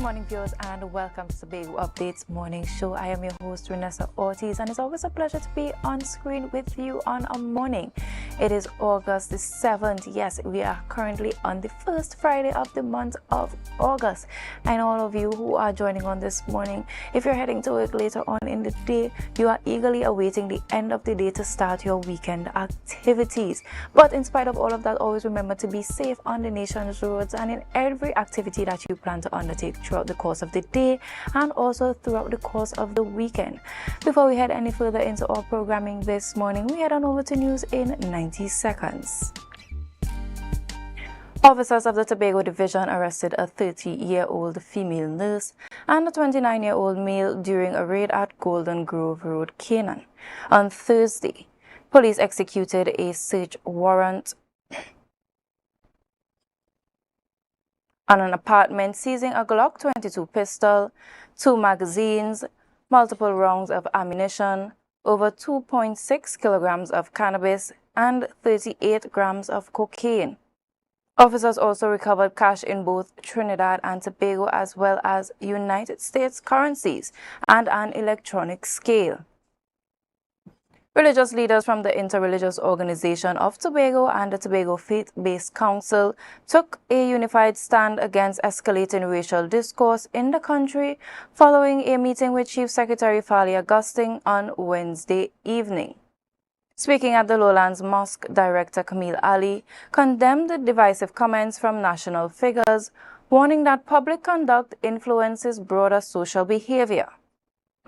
morning, viewers, and welcome to Tobago Updates Morning Show. I am your host, Renessa Ortiz, and it's always a pleasure to be on screen with you on a morning. It is August the 7th. Yes, we are currently on the first Friday of the month of August. And all of you who are joining on this morning, if you're heading to work later on in the day, you are eagerly awaiting the end of the day to start your weekend activities. But in spite of all of that, always remember to be safe on the nation's roads and in every activity that you plan to undertake throughout the course of the day and also throughout the course of the weekend. Before we head any further into our programming this morning, we head on over to news in 90 seconds. Officers of the Tobago Division arrested a 30-year-old female nurse and a 29-year-old male during a raid at Golden Grove Road, Canaan. On Thursday, police executed a search warrant on an apartment, seizing a Glock 22 pistol, 2 magazines, multiple rounds of ammunition, over 2.6 kilograms of cannabis, and 38 grams of cocaine. Officers also recovered cash in both Trinidad and Tobago as well as United States currencies and an electronic scale. Religious leaders from the Interreligious Organization of Tobago and the Tobago Faith-Based Council took a unified stand against escalating racial discourse in the country following a meeting with Chief Secretary Falia Gusting on Wednesday evening. Speaking at the Lowlands Mosque, Director Camille Ali condemned the divisive comments from national figures, warning that public conduct influences broader social behavior.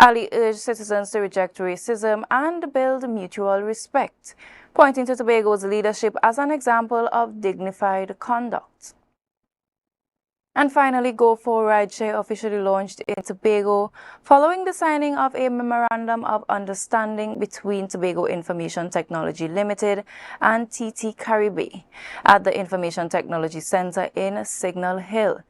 Ali urged citizens to reject racism and build mutual respect, pointing to Tobago's leadership as an example of dignified conduct. And finally, Go4 Rideshare officially launched in Tobago following the signing of a Memorandum of Understanding between Tobago Information Technology Limited and TT Caribe at the Information Technology Center in Signal Hill.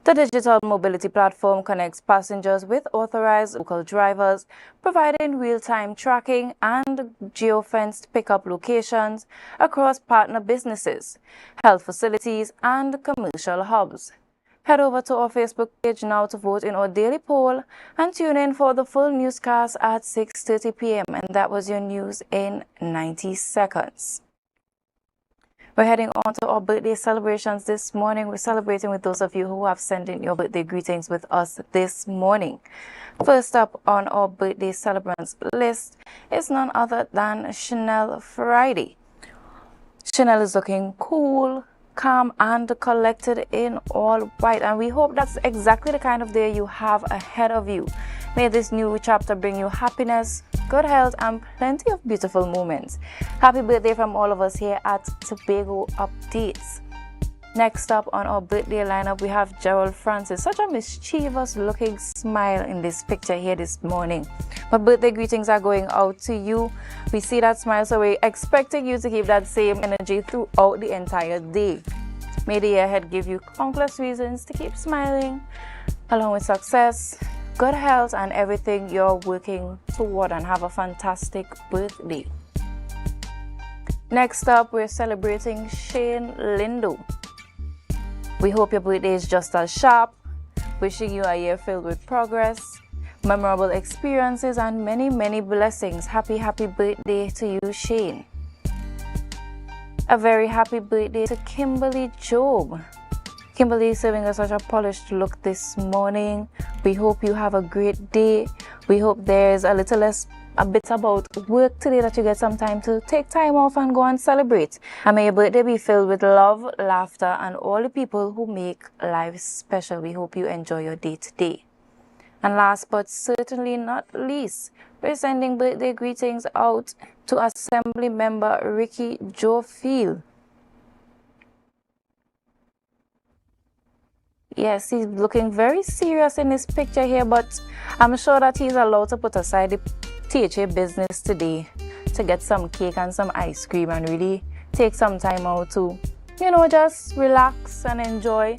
The digital mobility platform connects passengers with authorized local drivers, providing real-time tracking and geofenced pickup locations across partner businesses, health facilities, and commercial hubs. Head over to our Facebook page now to vote in our daily poll and tune in for the full newscast at 6:30 p.m. And that was your news in 90 seconds. We're heading on to our birthday celebrations this morning. We're celebrating with those of you who have sent in your birthday greetings with us this morning. First up on our birthday celebrants list is none other than Chanel Friday. Chanel is looking cool, calm, and collected in all white, and we hope that's exactly the kind of day you have ahead of you. May this new chapter bring you happiness, good health, and plenty of beautiful moments. Happy birthday from all of us here at Tobago Updates. Next up on our birthday lineup, we have Gerald Francis. Such a mischievous looking smile in this picture here this morning. But birthday greetings are going out to you. We see that smile, so we're expecting you to keep that same energy throughout the entire day. May the year ahead give you countless reasons to keep smiling, along with success, good health, and everything you're working toward, and have a fantastic birthday. Next up, we're celebrating Shane Lindo. We hope your birthday is just as sharp, wishing you a year filled with progress, memorable experiences, and many, many blessings. Happy birthday to you, Shane. A very happy birthday to Kimberly Job. Kimberly is serving us such a polished look this morning. We hope you have a great day. We hope there's a bit about work today, that you get some time to take time off and go and celebrate. And may your birthday be filled with love, laughter, and all the people who make life special. We hope you enjoy your day today. And last but certainly not least, we're sending birthday greetings out to Assembly Member Ricky Jofield. Yes, he's looking very serious in this picture here, but I'm sure that he's allowed to put aside the THA business today to get some cake and some ice cream and really take some time out to, just relax and enjoy.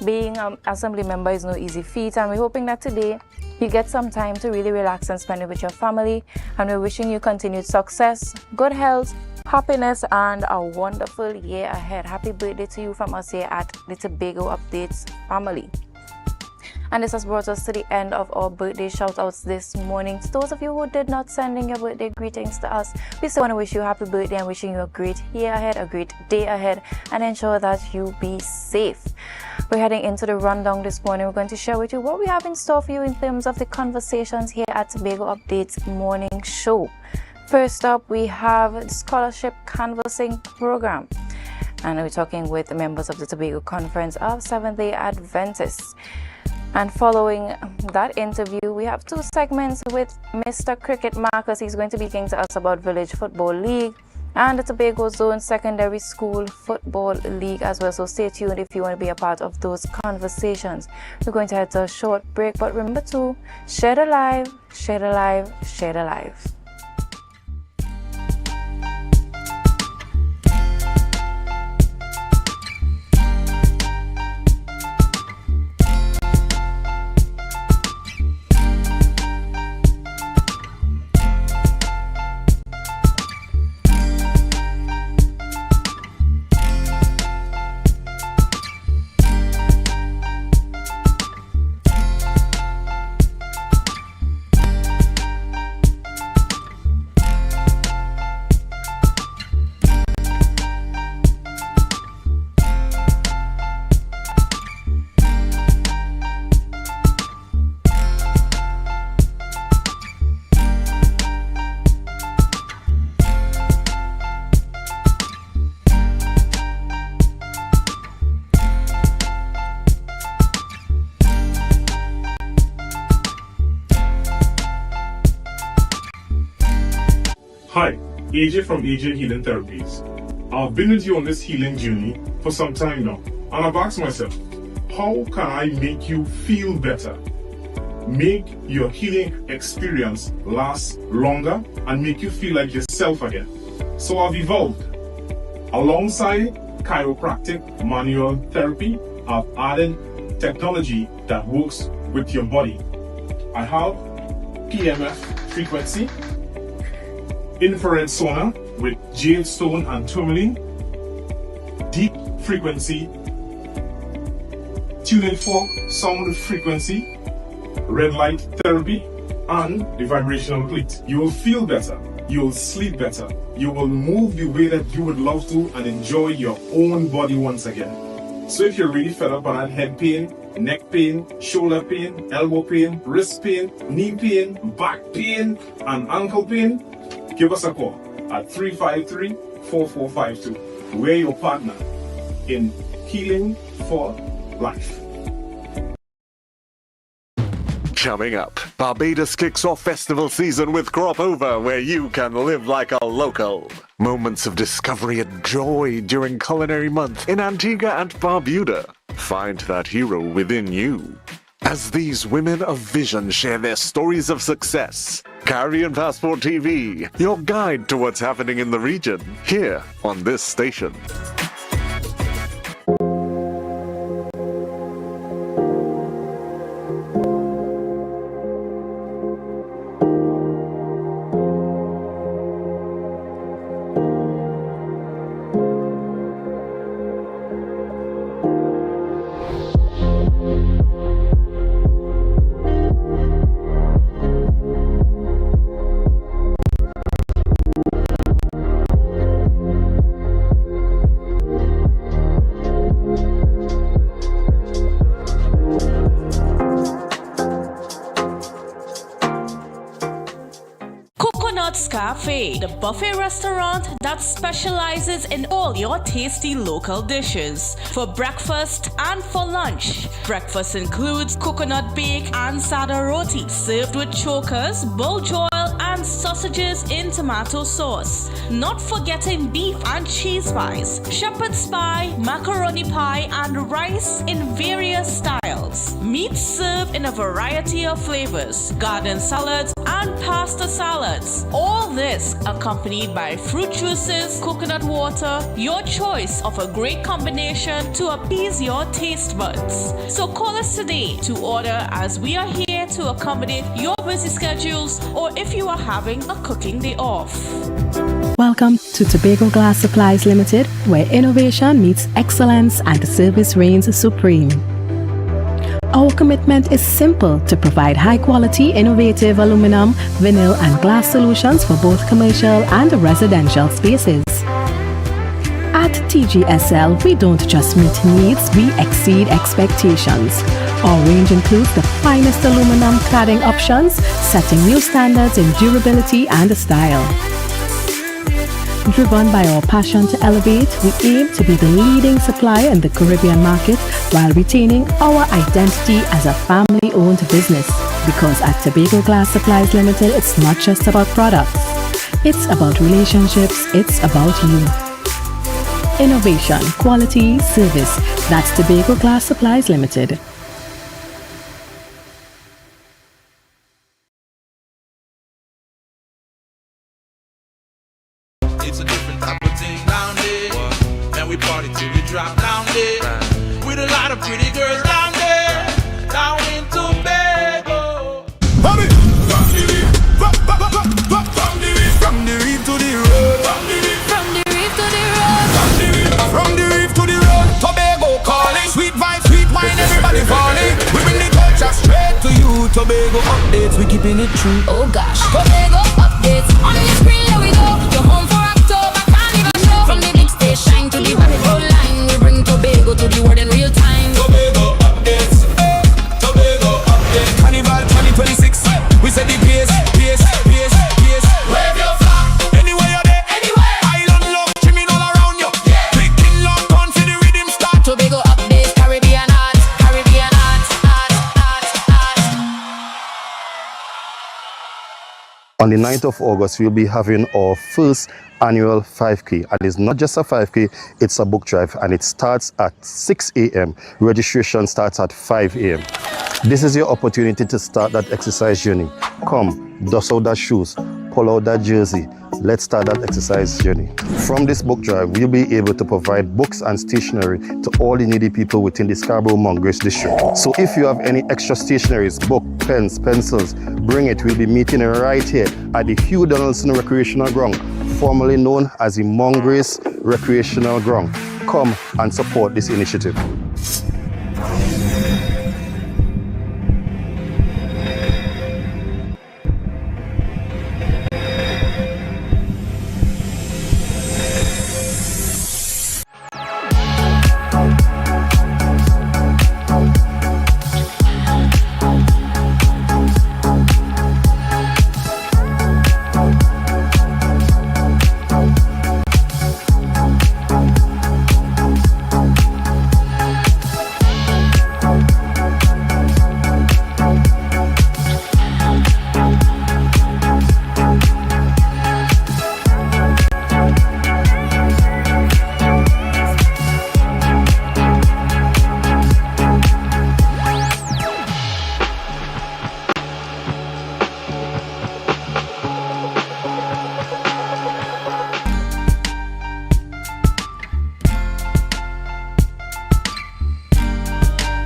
Being an assembly member is no easy feat, and we're hoping that today you get some time to really relax and spend it with your family. And we're wishing you continued success, good health, happiness, and a wonderful year ahead. Happy birthday to you from us here at the Tobago Updates family. And this has brought us to the end of our birthday shout-outs this morning. To those of you who did not send in your birthday greetings to us, we still want to wish you a happy birthday and wishing you a great year ahead, a great day ahead, and ensure that you be safe. We're heading into the rundown this morning. We're going to share with you what we have in store for you in terms of the conversations here at Tobago Updates Morning Show. First up, we have the Scholarship Canvassing Program. And we're talking with members of the Tobago Conference of Seventh-day Adventists. And following that interview, we have two segments with Mr. Cricket Marcus. He's going to be speaking to us about Village Football League and the Tobago Zone Secondary School Football League as well. So stay tuned if you want to be a part of those conversations. We're going to head to a short break, but remember to share the live, share the live, share the live. Hi, AJ from AJ Healing Therapies. I've been with you on this healing journey for some time now, and I've asked myself, how can I make you feel better? Make your healing experience last longer and make you feel like yourself again. So I've evolved. Alongside chiropractic manual therapy, I've added technology that works with your body. I have PMF frequency, infrared sauna with jade stone and tourmaline, deep frequency, tuning fork sound frequency, red light therapy, and the vibrational plate. You will feel better, you will sleep better, you will move the way that you would love to and enjoy your own body once again. So if you're really fed up on that head pain, neck pain, shoulder pain, elbow pain, wrist pain, knee pain, back pain, and ankle pain, give us a call at 353-4452. We're your partner in healing for life. Coming up, Barbados kicks off festival season with Crop Over, where you can live like a local. Moments of discovery and joy during Culinary Month in Antigua and Barbuda. Find that hero within you. As these women of vision share their stories of success, Caribbean Passport TV, your guide to what's happening in the region, here on this station. Cafe, the buffet restaurant that specializes in all your tasty local dishes. For breakfast and for lunch. Breakfast includes coconut bake and sada roti, served with chokers, bull joil, and sausages in tomato sauce. Not forgetting beef and cheese pies, shepherd's pie, macaroni pie, and rice in various styles. Meat served in a variety of flavors, garden salads, and pasta salads. All this accompanied by fruit juices, coconut water, your choice of a great combination to appease your taste buds. So call us today to order, as we are here to accommodate your busy schedules, or if you are having a cooking day off. Welcome to Tobago Glass Supplies Limited, where innovation meets excellence and service reigns supreme. Our commitment is simple: to provide high-quality, innovative aluminum, vinyl, and glass solutions for both commercial and residential spaces. At TGSL, we don't just meet needs, we exceed expectations. Our range includes the finest aluminum cladding options, setting new standards in durability and style. Driven by our passion to elevate, we aim to be the leading supplier in the Caribbean market while retaining our identity as a family-owned business. Because at Tobago Glass Supplies Limited, it's not just about products. It's about relationships, it's about you. Innovation, quality, service. That's Tobago Glass Supplies Limited. It's a different type of thing down there. And we party till we drop down there. With a lot of pretty girls down there. Down in Tobago. From the reef to the road. From the reef to the road. From the reef to the road. Tobago calling. Sweet vibes, sweet wine, everybody falling. We bring the culture straight to you. Tobago updates, we keeping it true. Oh gosh. Tobago updates. On the screen, there we go. You're home for October, carnival show. From the big stage shine to the Barrio line. We bring Tobago to the world in real time. Tobago updates. Tobago updates. Carnival 2026. We set the pace, pace, pace, pace. Wave your flag. Anywhere you're there. Anywhere. Island love, trimming all around you. Yeah. Big thing lock on for the rhythm start. Tobago updates. Caribbean art. Caribbean art. On the 9th of August, we'll be having our first annual 5K. And it's not just a 5K, it's a book drive. And it starts at 6 a.m. Registration starts at 5 a.m. This is your opportunity to start that exercise journey. Come, dust out that shoes, pull out that jersey. Let's start that exercise journey. From this book drive, we'll be able to provide books and stationery to all the needy people within the Scarborough-Mongrace district. So if you have any extra stationaries, book, pens, pencils, bring it. We'll be meeting right here at the Hugh Donaldson Recreational Ground, formerly known as the Mongrace Recreational Ground. Come and support this initiative.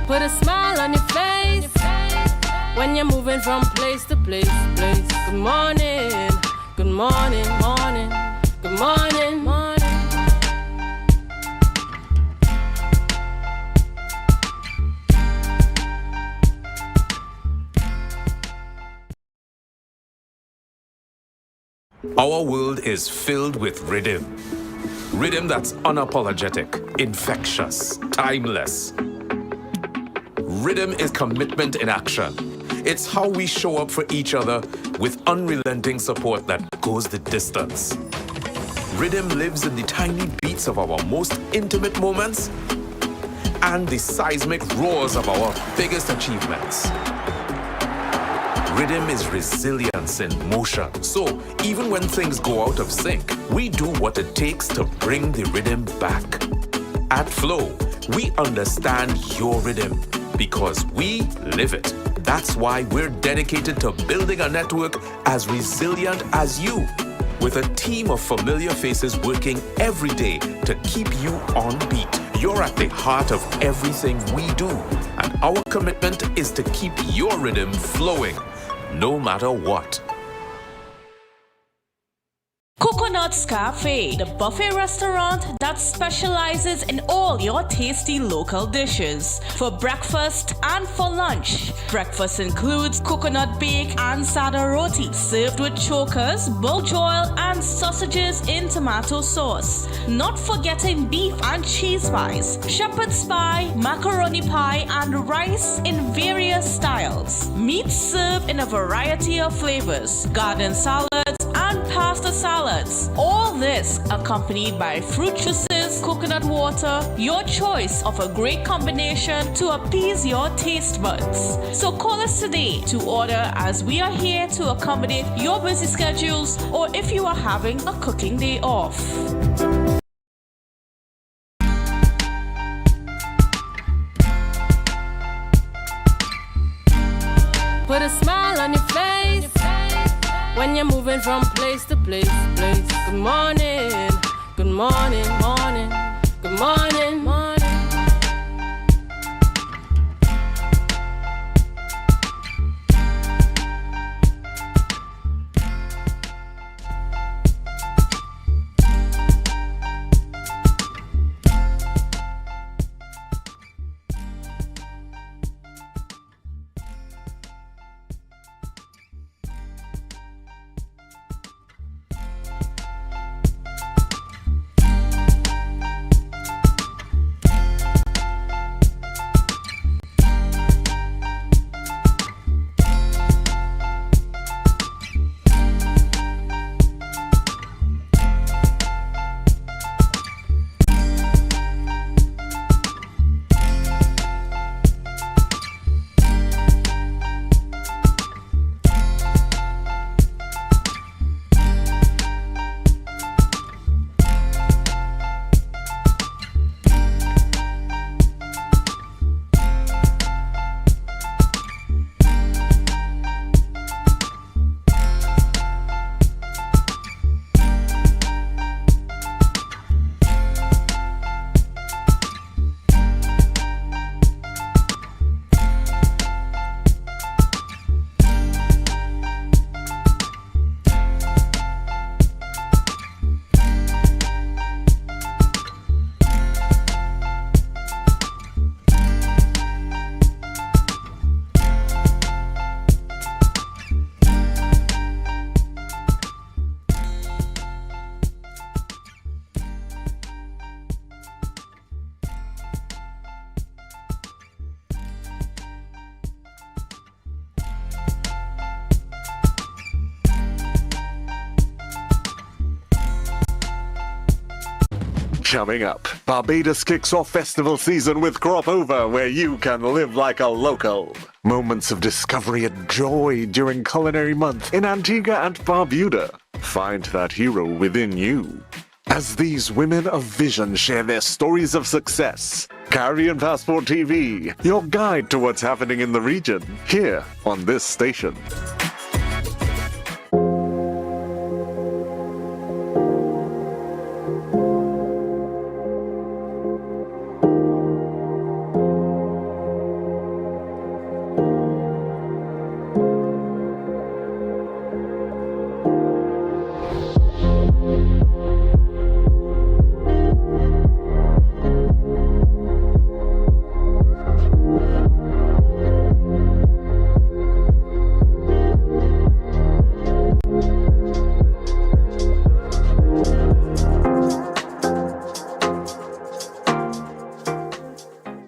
Put a smile on your face when you're moving from place to place. Good morning, good morning, morning, good morning, morning. Our world is filled with rhythm. Rhythm that's unapologetic, infectious, timeless. Rhythm is commitment in action. It's how we show up for each other with unrelenting support that goes the distance. Rhythm lives in the tiny beats of our most intimate moments and the seismic roars of our biggest achievements. Rhythm is resilience in motion. So even when things go out of sync, we do what it takes to bring the rhythm back. At Flow, we understand your rhythm because we live it. That's why we're dedicated to building a network as resilient as you, with a team of familiar faces working every day to keep you on beat. You're at the heart of everything we do, and our commitment is to keep your rhythm flowing, no matter what. Coconut Coconut's Cafe, the buffet restaurant that specializes in all your tasty local dishes. For breakfast and for lunch. Breakfast includes coconut bake and sada roti, served with chokers, bulge oil, and sausages in tomato sauce. Not forgetting beef and cheese pies, shepherd's pie, macaroni pie, and rice in various styles. Meat served in a variety of flavors, garden salads, and pasta salads. All this accompanied by fruit juices, coconut water, your choice of a great combination to appease your taste buds. So call us today to order, as we are here to accommodate your busy schedules or if you are having a cooking day off. Put a smile on your face when you're moving from place to place. Good morning, good morning, morning, good morning, morning. Coming up, Barbados kicks off festival season with Crop Over, where you can live like a local. Moments of discovery and joy during Culinary Month in Antigua and Barbuda. Find that hero within you. As these women of vision share their stories of success, Caribbean Passport TV, your guide to what's happening in the region, here on this station.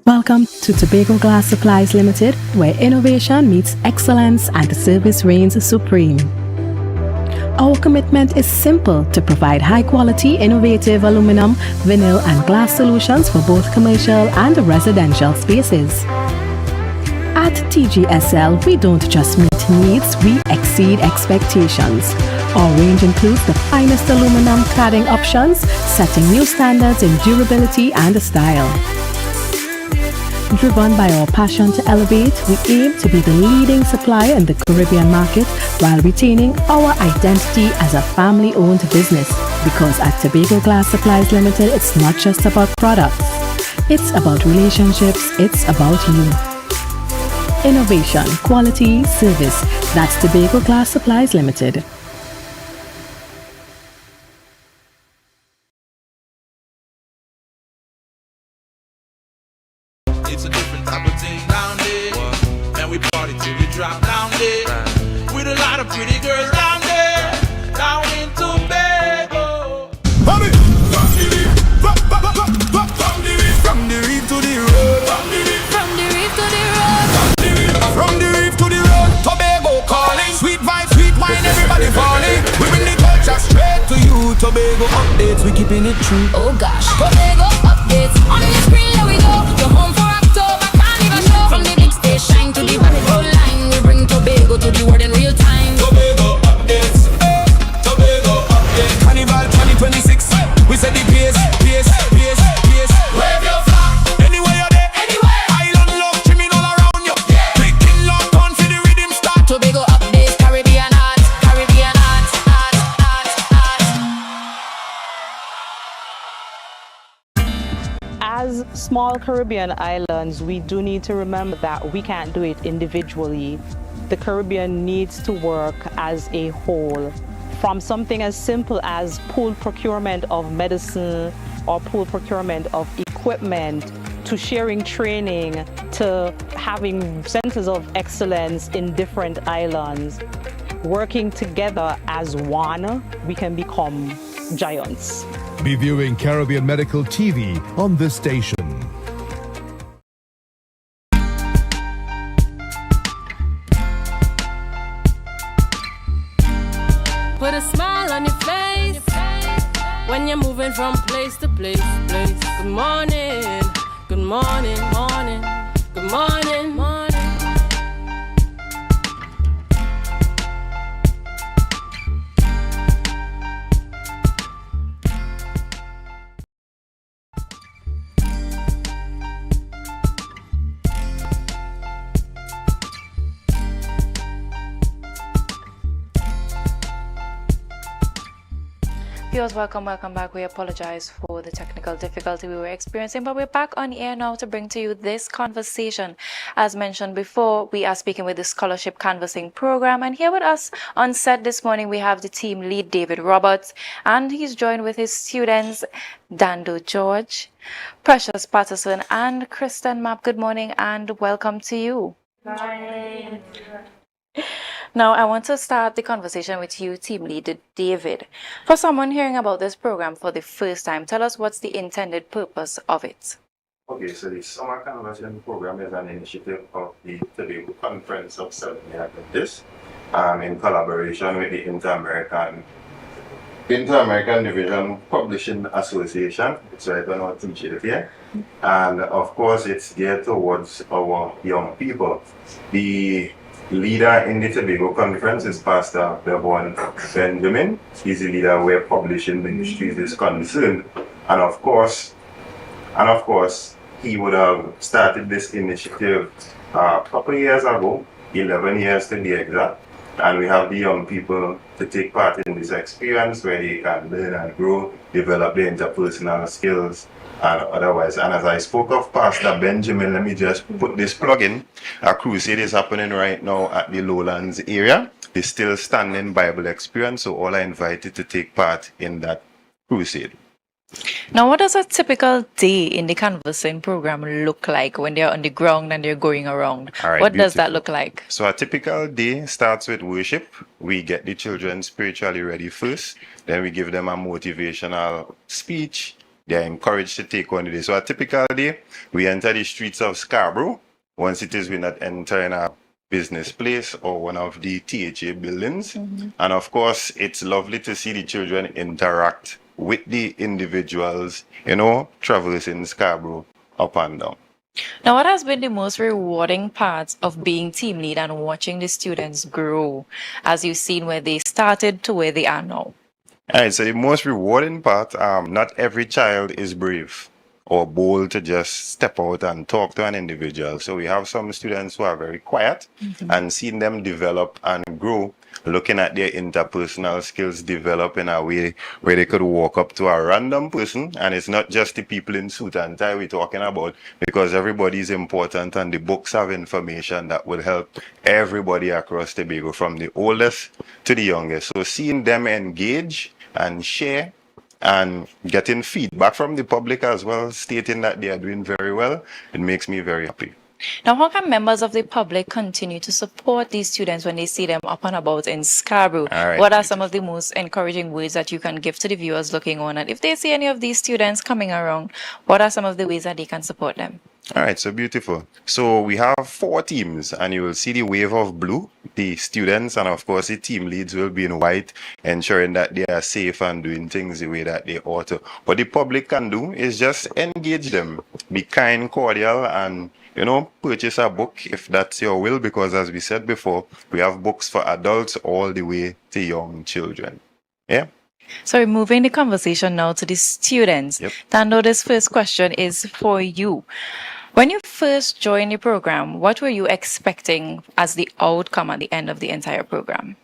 Welcome to Tobago Glass Supplies Limited, where innovation meets excellence and service reigns supreme. Our commitment is simple: to provide high-quality, innovative aluminum, vinyl, and glass solutions for both commercial and residential spaces. At TGSL, we don't just meet needs, we exceed expectations. Our range includes the finest aluminum cladding options, setting new standards in durability and style. Driven by our passion to elevate, we aim to be the leading supplier in the Caribbean market while retaining our identity as a family-owned business. Because at Tobago Glass Supplies Limited, it's not just about products. It's about relationships, it's about you. Innovation, quality, service. That's Tobago Glass Supplies Limited. It's a different type of thing down there. And we party till we drop down there. With a lot of pretty girls down there. Down in Tobago. From the reef to the road. From the reef to the road. From the reef to the road. Tobago calling. Sweet vibes, sweet wine, everybody falling. We bring the culture straight to you. Tobago updates, we keeping it true. Oh gosh, Tobago updates. On the screen, here we go. You're home for October, carnival show. From the big stage shine to the valley road line. We bring Tobago to the world in real time. Tobago updates. Tobago updates. Carnival 2026. We said the pace. Wave your flag. Anywhere you're there. Anywhere. Island love, trimming all around you. Yeah. Clicking lock on for the rhythm start. Tobago updates, Caribbean art, Caribbean art. As small Caribbean islands, we do need to remember that we can't do it individually. The Caribbean needs to work as a whole. From something as simple as pool procurement of medicine or pool procurement of equipment, to sharing training, to having centers of excellence in different islands. Working together as one, we can become giants. Be viewing Caribbean Medical TV on this station. Put a smile on your face when you're moving from place to place. Good morning, good morning, morning, good morning, morning. Viewers, welcome back. We apologize for the technical difficulty we were experiencing, but we're back on air now to bring to you this conversation. As mentioned before, we are speaking with the Scholarship Canvassing Program, and here with us on set this morning we have the team lead, David Roberts, and he's joined with his students, Dando George, Precious Patterson, and Kristen Mapp. Good morning and welcome to you. Bye. Now, I want to start the conversation with you, team leader David. For someone hearing about this program for the first time, tell us what's the intended purpose of it. Okay, so the Summer Canvassing Program is an initiative of the Tobago Conference of Seventh-day Adventists in collaboration with the Inter-American Division Publishing Association. It's right on our teacher here. And of course, it's geared towards our young people. The leader in the Tobago Conference is Pastor Devon Benjamin. He's the leader where publishing ministries is concerned. And of course, he would have started this initiative a couple of years ago, 11 years to be exact. And we have the young people to take part in this experience where they can learn and grow, develop their interpersonal skills and otherwise. And as I spoke of Pastor Benjamin, let me just put this plug in. A crusade is happening right now at the Lowlands area. The Still Standing Bible Experience, so all are invited to take part in that crusade. Now, what does a typical day in the canvassing program look like when they're on the ground and they're going around? Right, what does that look like? So a typical day starts with worship. We get the children spiritually ready first. Then we give them a motivational speech. They're encouraged to take on the day. So a typical day, we enter the streets of Scarborough. Once it is, we're not entering a business place or one of the THA buildings. Mm-hmm. And of course, it's lovely to see the children interact with the individuals, traversing Scarborough up and down. Now, what has been the most rewarding part of being team lead and watching the students grow as you've seen where they started to where they are now? All right, so the most rewarding part, not every child is brave or bold to just step out and talk to an individual. So we have some students who are very quiet, mm-hmm. and seeing them develop and grow, looking at their interpersonal skills develop in a way where they could walk up to a random person, and it's not just the people in suit and tie we're talking about, because everybody is important and the books have information that will help everybody across Tobago, from the oldest to the youngest. So seeing them engage and share and getting feedback from the public as well, stating that they are doing very well, it makes me very happy. Now, how can members of the public continue to support these students when they see them up and about in Scarborough? All right, What are some of the most encouraging words that you can give to the viewers looking on? And if they see any of these students coming around, what are some of the ways that they can support them? All right, so beautiful. So we have 4 teams, and you will see the wave of blue, the students, and of course the team leads will be in white, ensuring that they are safe and doing things the way that they ought to. What the public can do is just engage them, be kind, cordial, and purchase a book if that's your will, because as we said before, we have books for adults all the way to young children. Yeah. So moving the conversation now to the students. Yep. Tando, this first question is for you. When you first joined the program, what were you expecting as the outcome at the end of the entire program?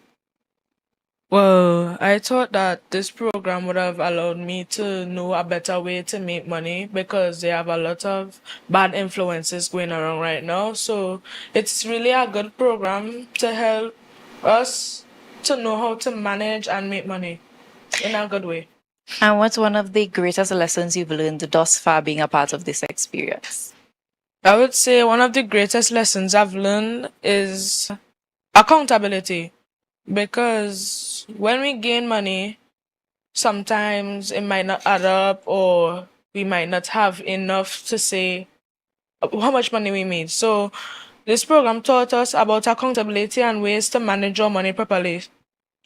Well, I thought that this program would have allowed me to know a better way to make money because they have a lot of bad influences going around right now. So it's really a good program to help us to know how to manage and make money in a good way. And what's one of the greatest lessons you've learned thus far being a part of this experience? I would say one of the greatest lessons I've learned is accountability. Because when we gain money, sometimes it might not add up or we might not have enough to say how much money we made. So this program taught us about accountability and ways to manage our money properly.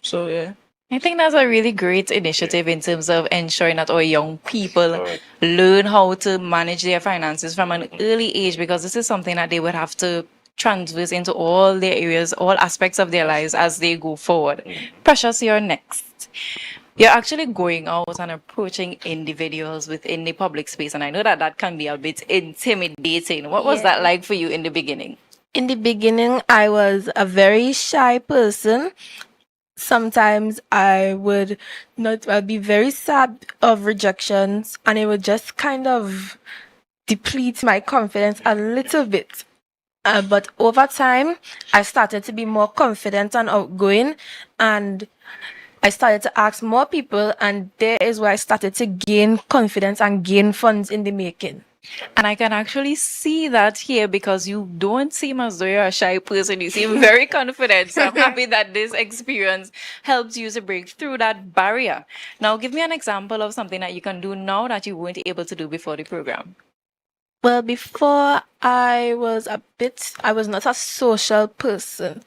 So yeah. I think that's a really great initiative in terms of ensuring that our young people learn how to manage their finances from an early age, because this is something that they would have to transverse into all their areas, all aspects of their lives as they go forward. Precious, you're next. You're actually going out and approaching individuals within the public space, and I know that that can be a bit intimidating. What was that like for you in the beginning? In the beginning, I was a very shy person. Sometimes I'd be very sad of rejections, and it would just kind of deplete my confidence a little bit. But over time, I started to be more confident and outgoing, and I started to ask more people, and there is where I started to gain confidence and gain funds in the making. And I can actually see that here, because you don't seem as though you're a shy person. You seem very confident. So I'm happy that this experience helps you to break through that barrier. Now, give me an example of something that you can do now that you weren't able to do before the program. Well, before I was not a social person.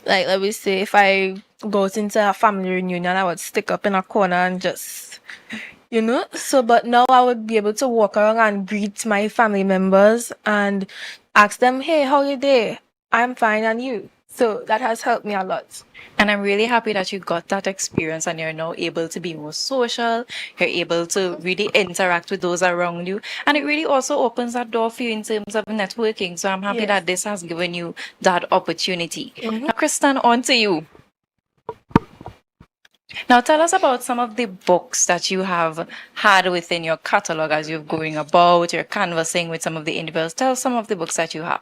Like, let me say, if I go into a family reunion, I would stick up in a corner and just, but now I would be able to walk around and greet my family members and ask them, hey, how are you there? I'm fine, and you? So that has helped me a lot. And I'm really happy that you got that experience and you're now able to be more social. You're able to really interact with those around you. And it really also opens that door for you in terms of networking. So I'm happy that this has given you that opportunity. Now, Kristen, on to you. Now, tell us about some of the books that you have had within your catalog as you're going about, you're canvassing with some of the individuals. Tell us some of the books that you have.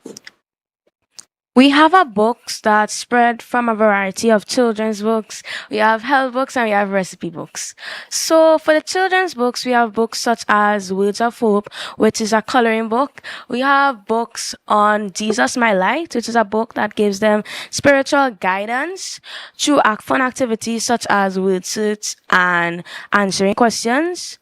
We have our books that spread from a variety of children's books. We have health books and we have recipe books. So for the children's books, we have books such as Words of Hope, which is a coloring book. We have books on Jesus My Light, which is a book that gives them spiritual guidance through fun activities such as word search and answering questions.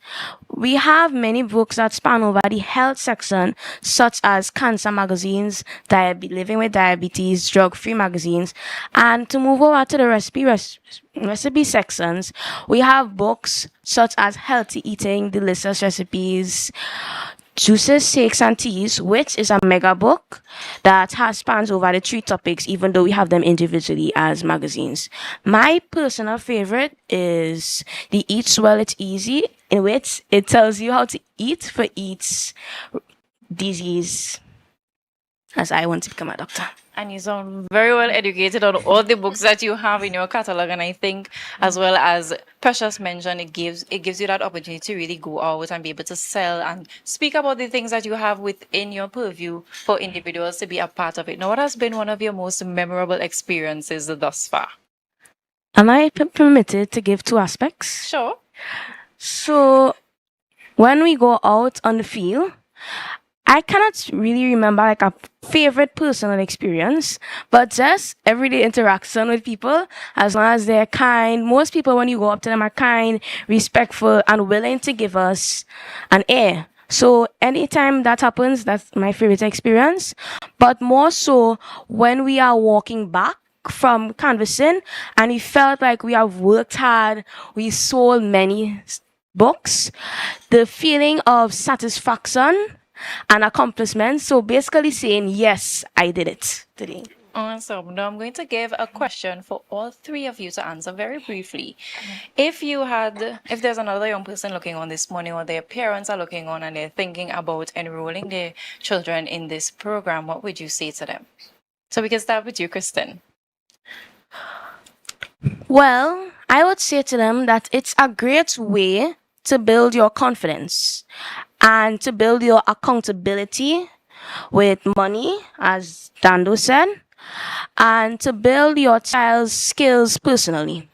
We have many books that span over the health section, such as cancer magazines, Living with Diabetes, drug-free magazines. And to move over to the recipe sections, we have books such as Healthy Eating, Delicious Recipes, Juices, Shakes, and Teas, which is a mega book that spans over the 3 topics, even though we have them individually as magazines. My personal favorite is the Eat Swell, It's Easy, in which it tells you how to eat for each disease, as I want to become a doctor. And you sound very well educated on all the books that you have in your catalog. And I think, as well as Precious mentioned, it gives you that opportunity to really go out and be able to sell and speak about the things that you have within your purview for individuals to be a part of it. Now, what has been one of your most memorable experiences thus far? Am I permitted to give 2 aspects? Sure. So when we go out on the field, I cannot really remember like a favorite personal experience, but just everyday interaction with people, as long as they're kind. Most people, when you go up to them, are kind, respectful, and willing to give us an ear. So anytime that happens, that's my favorite experience. But more so when we are walking back from canvassing and we felt like we have worked hard, we sold many books, the feeling of satisfaction and accomplishment. So basically saying, yes, I did it today. Awesome. Now I'm going to give a question for all three of you to answer very briefly. If there's another young person looking on this morning, or their parents are looking on and they're thinking about enrolling their children in this program, what would you say to them? So we can start with you, Kristen. Well, I would say to them that it's a great way to build your confidence and to build your accountability with money, as Dando said, and to build your child's skills personally.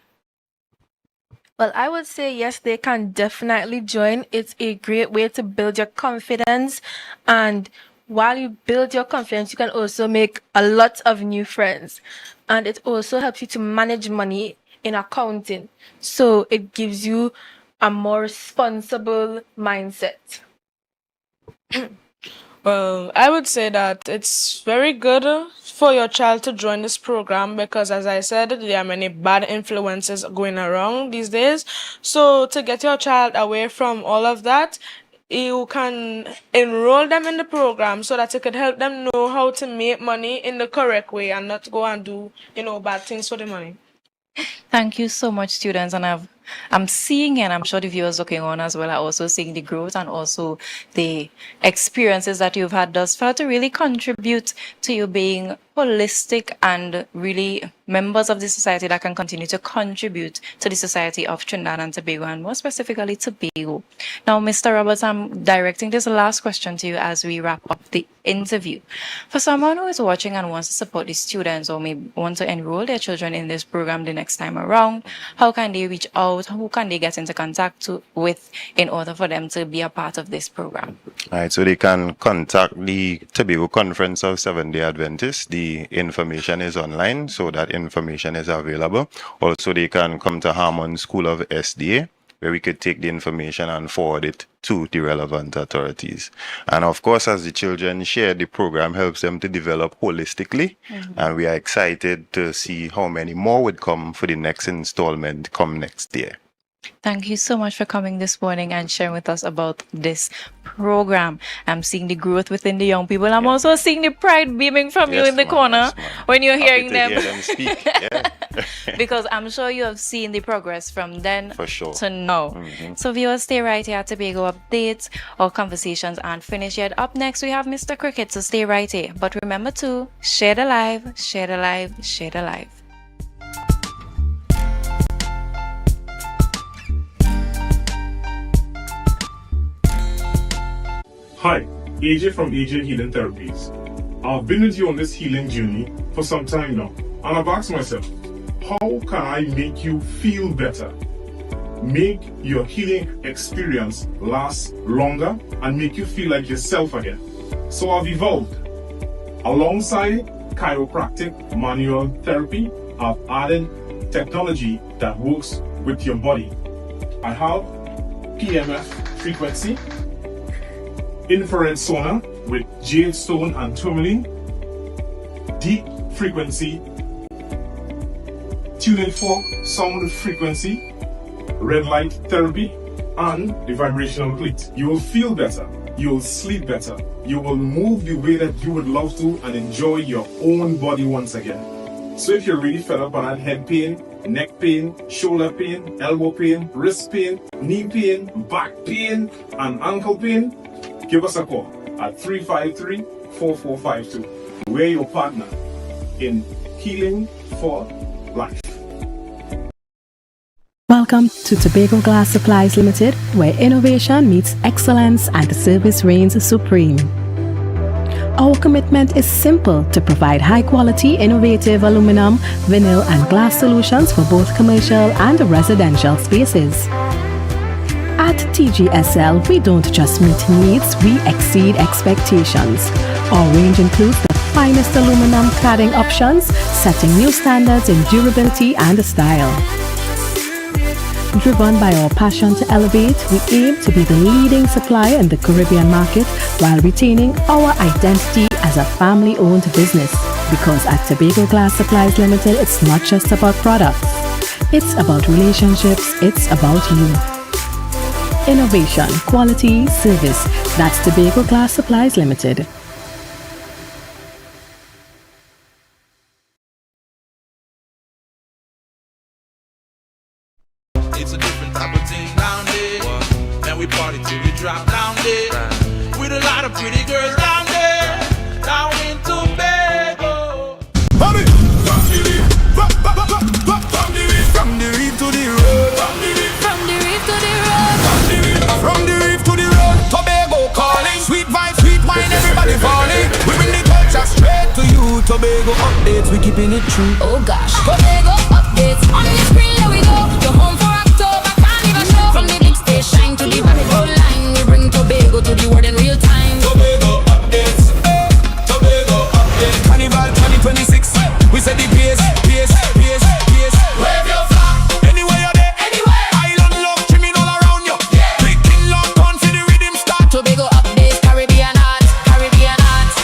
Well, I would say yes, they can definitely join. It's a great way to build your confidence. And while you build your confidence, you can also make a lot of new friends. And it also helps you to manage money in accounting. So it gives you a more responsible mindset. Well, I would say that it's very good for your child to join this program because, as I said, there are many bad influences going around these days. So, to get your child away from all of that, you can enroll them in the program so that it could help them know how to make money in the correct way and not go and do, bad things for the money. Thank you so much, students. And I'm seeing, and I'm sure the viewers looking on as well are also seeing the growth and also the experiences that you've had thus far to really contribute to you being holistic and really members of the society that can continue to contribute to the society of Trinidad and Tobago, and more specifically Tobago. Now, Mr. Roberts, I'm directing this last question to you as we wrap up the interview. For someone who is watching and wants to support the students or maybe want to enroll their children in this program the next time around, how can they reach out? Who can they get into contact with in order for them to be a part of this program? All right, so they can contact the Tobago Conference of Seventh-day Adventists. The information is online, so that information is available. Also, they can come to Harmon School of SDA, where we could take the information and forward it to the relevant authorities. And of course, as the children share, the program helps them to develop holistically. And we are excited to see how many more would come for the next installment come next year. Thank you so much for coming this morning and sharing with us about this program. I'm seeing the growth within the young people. I'm also seeing the pride beaming from you in the corner when you're hearing them. Hear them speak. Yeah. Because I'm sure you have seen the progress from then For sure. to now. So viewers, stay right here at Tobago Updates. Our conversations aren't finished yet. Up next, we have Mr. Cricket, so stay right here. But remember to share the live, share the live, share the live. Hi, AJ from AJ Healing Therapies. I've been with you on this healing journey for some time now, and I've asked myself, how can I make you feel better? Make your healing experience last longer and make you feel like yourself again. So I've evolved. Alongside chiropractic manual therapy, I've added technology that works with your body. I have PMF frequency, infrared sauna with jade stone and tourmaline, deep frequency, tuning fork sound frequency, red light therapy, and the vibrational plate. You will feel better, you will sleep better, you will move the way that you would love to and enjoy your own body once again. So if you're really fed up on head pain, neck pain, shoulder pain, elbow pain, wrist pain, knee pain, back pain, and ankle pain, give us a call at 353-4452. We're your partner in healing for life. Welcome to Tobago Glass Supplies Limited, where innovation meets excellence and service reigns supreme. Our commitment is simple: to provide high-quality, innovative aluminum, vinyl, and glass solutions for both commercial and residential spaces. At TGSL, we don't just meet needs, we exceed expectations. Our range includes the finest aluminum cladding options, setting new standards in durability and style. Driven by our passion to elevate, we aim to be the leading supplier in the Caribbean market while retaining our identity as a family-owned business. Because at Tobago Glass Supplies Limited, it's not just about products. It's about relationships, it's about you. Innovation, quality, service. That's Tobago Glass Supplies Limited. It's a different type of thing down there. Man, we party till we drop down there. With a lot of pretty girls down there. Down in Tobago. Bobby! From the reef to the road. From the reef to the road. From the reef to the road. Tobago calling. Sweet vibes, sweet wine, everybody falling. We bring the culture straight to you. Tobago updates, we keeping it true. Oh gosh. Tobago updates. On the screen, there we go. You're home for October, carnival show. From the big stage shine to the road line. We bring Tobago to the world in real time. Tobago updates. Tobago updates. Carnival 2026. We said the pace. Wave your flag. Anywhere you're there. Anywhere. Island love streaming all around you. Yeah. Clicking long on for the rhythm start. Tobago updates. Caribbean art. Caribbean art.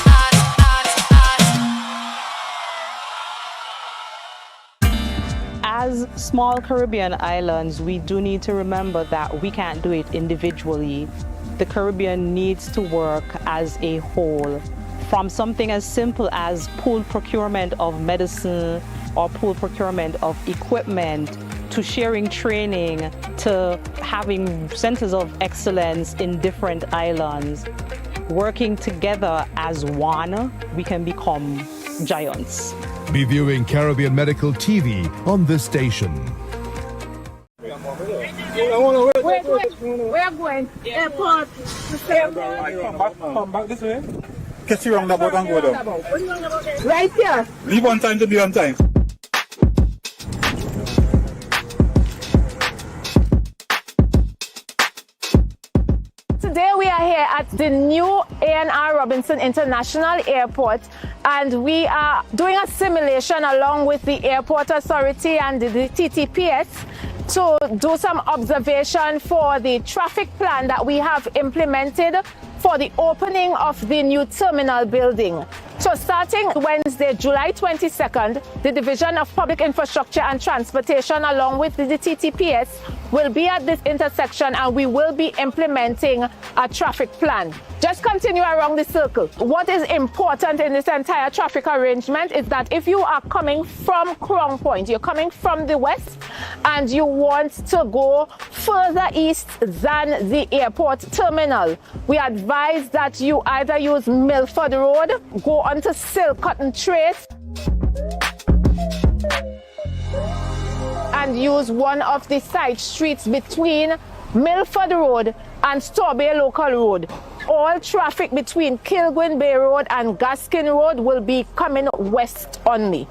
As small Caribbean islands, we do need to remember that we can't do it individually. The Caribbean needs to work as a whole. From something as simple as pooled procurement of medicine or pooled procurement of equipment, to sharing training, to having centers of excellence in different islands. Working together as one, we can become giants. Be viewing Caribbean Medical TV on this station. Wait. We are going. Airport. Come back this way. Catch you roundabout and go down. Right here. Leave on time to be on time. Today we are here at the new A&R Robinson International Airport, and we are doing a simulation along with the Airport Authority and the TTPS to do some observation for the traffic plan that we have implemented for the opening of the new terminal building. So starting Wednesday, July 22nd, the Division of Public Infrastructure and Transportation along with the TTPS will be at this intersection, and we will be implementing a traffic plan. Just continue around the circle. What is important in this entire traffic arrangement is that if you are coming from Crown Point, you're coming from the west and you want to go further east than the airport terminal, we advise that you either use Milford Road, go onto Silk Cotton Trace, and use one of the side streets between Milford Road and Tobago Local Road. All traffic between Kilgwin Bay Road and Gaskin Road will be coming west only.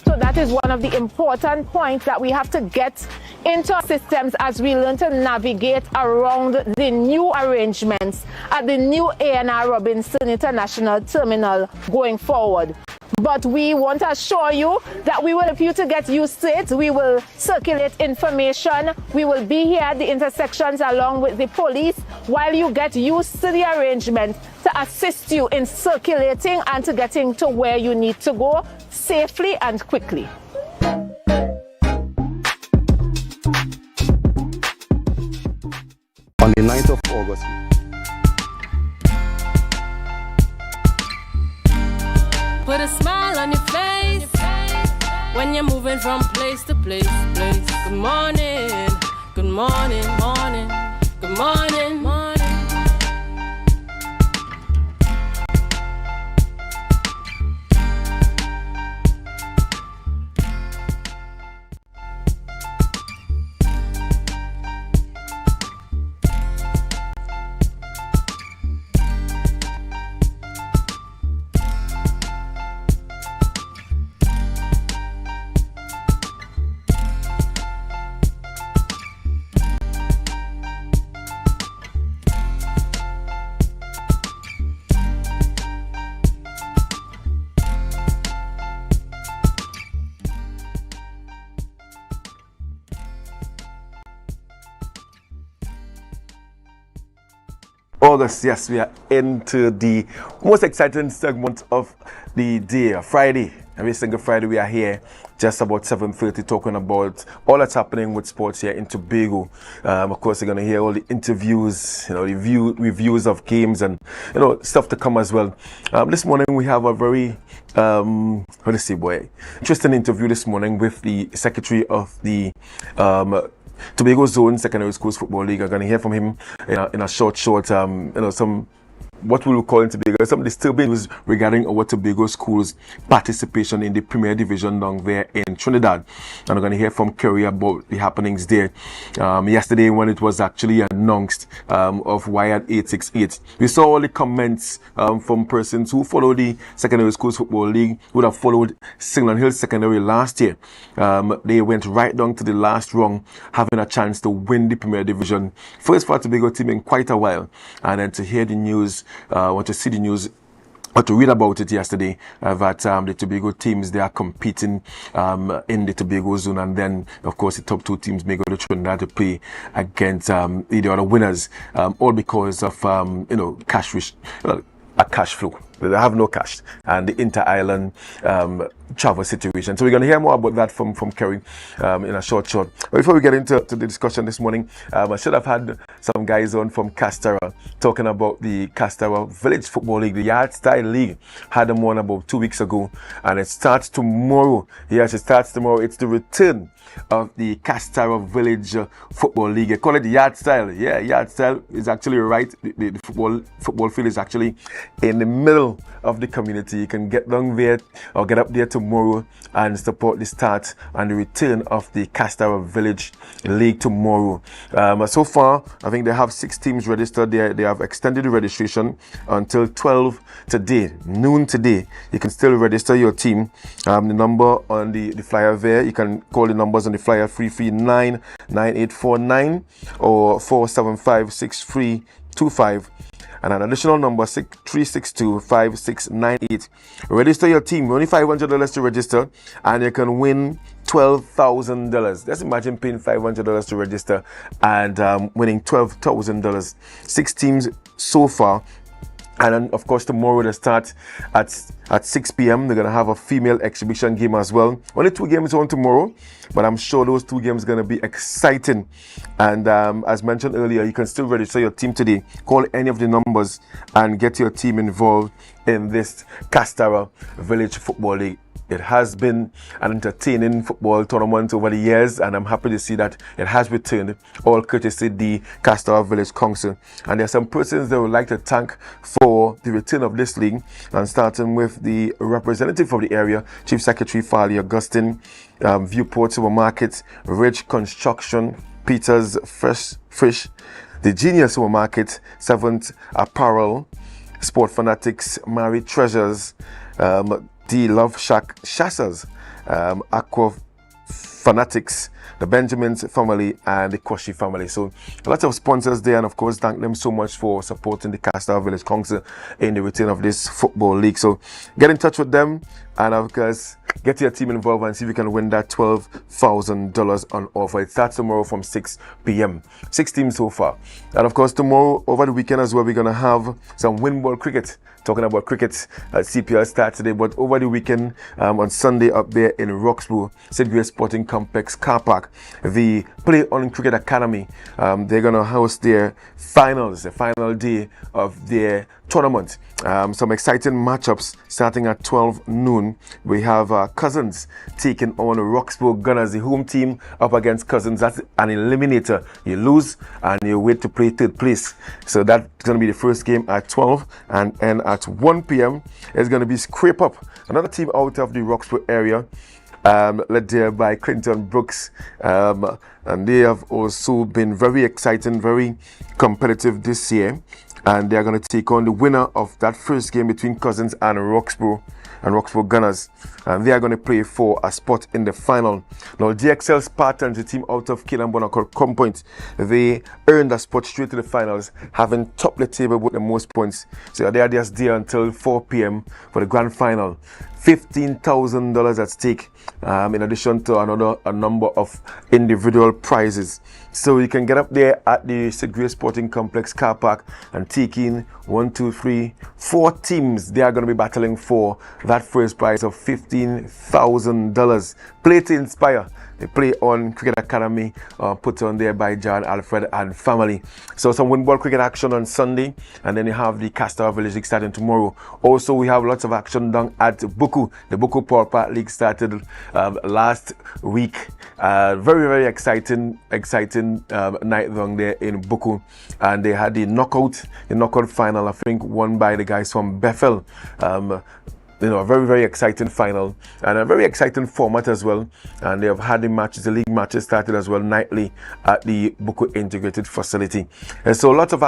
So that is one of the important points that we have to get into our systems as we learn to navigate around the new arrangements at the new A&R Robinson International Terminal going forward. But we want to assure you that we will help you to get used to it. We will circulate information. We will be here at the intersections along with the police while you get used to the arrangement to assist you in circulating and to getting to where you need to go safely and quickly. On the 9th of August, Put a smile on your face when you're moving from place to place. Good morning, good morning, morning, good morning, morning. August, yes, we are into the most exciting segment of the day, Friday. Every single Friday we are here just about 7:30 talking about all that's happening with sports here in Tobago. Of course, you're going to hear all the interviews, reviews of games and, stuff to come as well. This morning we have a very, interesting interview this morning with the secretary of the Tobago Zone Secondary Schools Football League. I'm going to hear from him in a short, some what we will call in Tobago, some disturbing news regarding our Tobago schools' participation in the Premier Division down there in Trinidad. And I'm going to hear from Kerry about the happenings there. Yesterday when it was actually announced of Wired 868, we saw all the comments from persons who follow the Secondary Schools Football League, would have followed Singland Hill Secondary last year. They went right down to the last round, having a chance to win the Premier Division. First for a Tobago team in quite a while. And then to hear the news, to see the news, or to read about it yesterday, that the Tobago teams, they are competing in the Tobago zone, and then of course the top two teams may go to Trinidad to play against the other winners, all because of a cash flow. They have no cash, and the inter-island travel situation. So we're going to hear more about that from Kerry in a short. But before we get into the discussion this morning, I should have had some guys on from Castara talking about the Castara Village Football League, the Yard Style League. Had them on about 2 weeks ago, and it starts tomorrow. Yes, it starts tomorrow. It's the return of the Castara Village Football League. They call it the Yard Style. Yeah, Yard Style is actually right. The football field is actually in the middle of the community. You can get down there or get up there tomorrow and support the start and the return of the Castara Village League tomorrow. So far, I think they have 6 teams registered there. They have extended the registration until 12 today, noon today. You can still register your team. The number on the flyer there, you can call the numbers on the flyer 339-9849 or 475-6325. And an additional number 362-5698. Register your team. Only $500 to register, and you can win $12,000. Just imagine paying $500 to register and winning $12,000. 6 teams so far. And then, of course, tomorrow they start at 6 p.m. They're going to have a female exhibition game as well. Only 2 games on tomorrow, but I'm sure those 2 games are going to be exciting. And as mentioned earlier, you can still register your team today. Call any of the numbers and get your team involved in this Castara Village Football League. It has been an entertaining football tournament over the years, and I'm happy to see that it has returned, all courtesy the Castara Village Council. And there are some persons that would like to thank for the return of this league, and starting with the representative of the area, Chief Secretary Farley Augustine, Viewport Supermarket, Ridge Construction, Peter's Fresh Fish, the Genius Supermarket, 7th Apparel, Sport Fanatics, Mary Treasures, the Love Shack Shassas, Aqua Fanatics, the Benjamins family, and the Koshi family. So a lot of sponsors there, and of course thank them so much for supporting the Castara Village Council in the return of this football league. So get in touch with them, and of course get your team involved and see if you can win that $12,000 on offer. It starts tomorrow from 6 p.m. 6 teams so far. And of course tomorrow, over the weekend as well, we're going to have some win ball cricket. Talking about cricket, CPL starts today, but over the weekend, on Sunday up there in Roxborough, St. Grace Sporting Complex car park, the Play On Cricket Academy, they're going to host their finals, the final day of their tournament. Some exciting matchups starting at 12 noon. We have Cousins taking on Roxborough Gunners, the home team up against Cousins. That's an eliminator. You lose and you wait to play 3rd place. So that's going to be the first game at 12, and at 1 p.m. it's going to be Scrape Up, another team out of the Roxborough area, led there by Clinton Brooks, and they have also been very exciting, very competitive this year, and they are going to take on the winner of that first game between Cousins and Roxborough Gunners, and they are going to play for a spot in the final. Now DXL Spartans, the team out of Kilambona called Compoint, they earned a spot straight to the finals, having topped the table with the most points. So they are just there until 4 p.m. for the grand final. $15,000 at stake, in addition to a number of individual prizes. So you can get up there at the St. Grace Sporting Complex car park and take in 4 teams. They are going to be battling for that first prize of $15,000. Play to inspire. They play on Cricket Academy, put on there by John Alfred and family. So some wind ball cricket action on Sunday, and then you have the Castor Village League starting tomorrow. Also, we have lots of action down at Buku. The Buku Power Park League started last week. Very exciting night down there in Buku, and they had the knockout final. I think won by the guys from Bethel. A very exciting final and a very exciting format as well. And they have had the league matches started as well nightly at the Buku Integrated Facility. And so lots of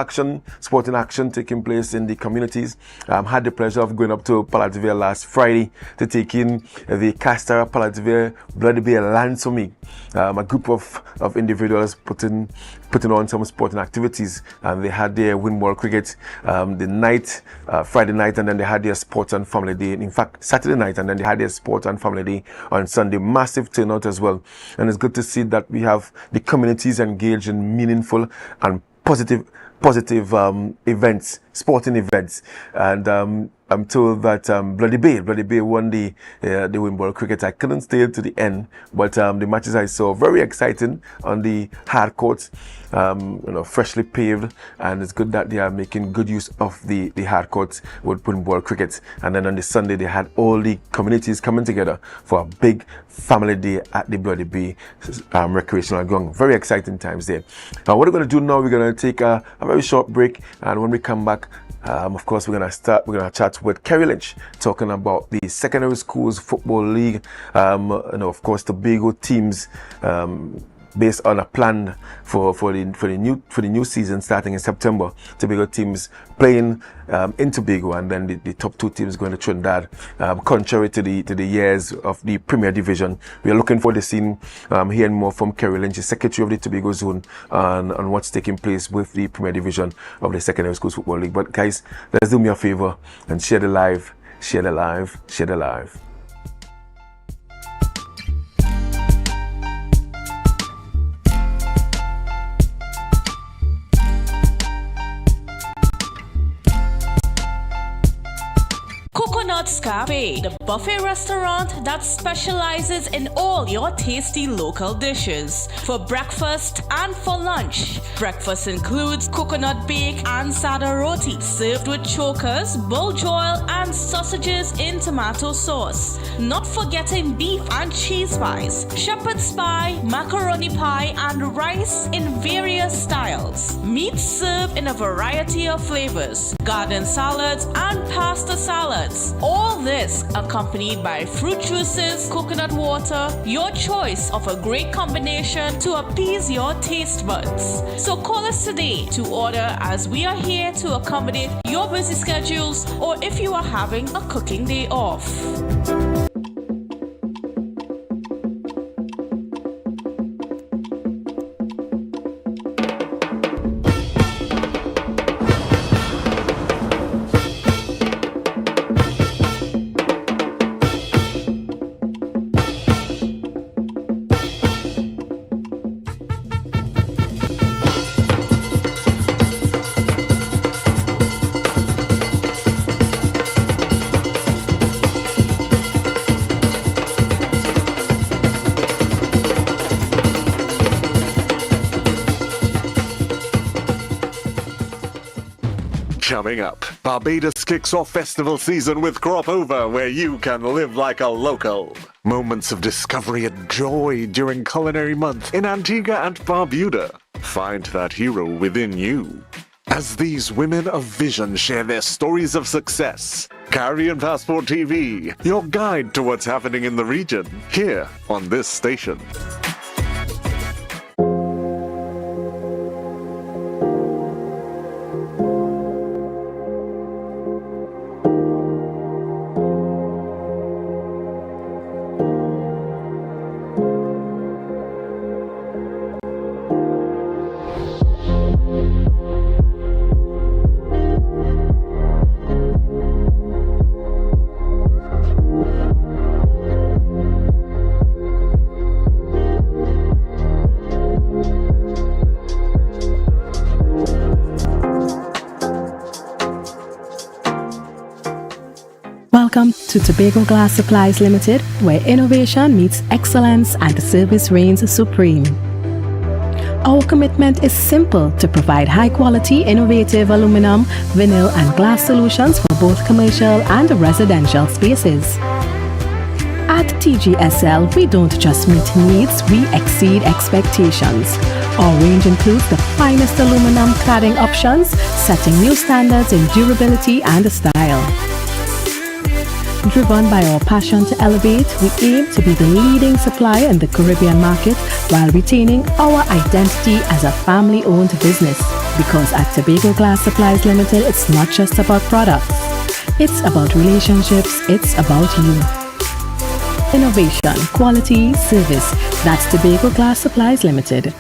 sporting action taking place in the communities. Had the pleasure of going up to Palatevere last Friday to take in the Castor Palatevere Bloody Bay Lansomi. A group of individuals putting on some sporting activities, and they had their windball cricket Friday night, and then they had their sports and family day. In fact, Saturday night, and then they had their sports and family day on Sunday. Massive turnout as well, and it's good to see that we have the communities engaged in meaningful and positive events, sporting events. And I'm told that Bloody Bay won the windball cricket. I couldn't stay to the end, but the matches I saw very exciting on the hard courts, freshly paved, and it's good that they are making good use of the hard courts with windball cricket. And then on the Sunday they had all the communities coming together for a big family day at the Bloody Bay recreational ground. Very exciting times there. Now what we're going to do now, we're going to take a very short break, and when we come back, of course, we're gonna chat with Kerry Lynch, talking about the secondary schools football league. Of course, Tobago teams, based on a plan for the new season starting in September. Tobago teams playing in Tobago, and then the top 2 teams going to Trinidad. Contrary to the years of the Premier Division, we are looking forward to seeing hearing more from Kerry Lynch, the secretary of the Tobago Zone, on what's taking place with the Premier Division of the Secondary Schools Football League. But guys, let's do me a favor and share the live. Coconut's Cafe, the buffet restaurant that specializes in all your tasty local dishes. For breakfast and for lunch. Breakfast includes coconut bake and sada roti, served with chokers, bull joil, and sausages in tomato sauce. Not forgetting beef and cheese pies, shepherd's pie, macaroni pie, and rice in various styles. Meat served in a variety of flavors, garden salads, and pasta salads. All this accompanied by fruit juices, coconut water, your choice of a great combination to appease your taste buds. So call us today to order, as we are here to accommodate your busy schedules, or if you are having a cooking day off. Coming up, Barbados kicks off festival season with Crop Over, where you can live like a local. Moments of discovery and joy during Culinary Month in Antigua and Barbuda. Find that hero within you. As these women of vision share their stories of success, Caribbean Passport TV, your guide to what's happening in the region, here on this station. to Tobago Glass Supplies Limited, where innovation meets excellence and service reigns supreme. Our commitment is simple: to provide high-quality, innovative aluminum, vinyl, and glass solutions for both commercial and residential spaces. At TGSL, we don't just meet needs, we exceed expectations. Our range includes the finest aluminum cladding options, setting new standards in durability and style. Driven by our passion to elevate, we aim to be the leading supplier in the Caribbean market while retaining our identity as a family-owned business. Because at Tobago Glass Supplies Limited, it's not just about products. It's about relationships, it's about you. Innovation, quality, service. That's Tobago Glass Supplies Limited.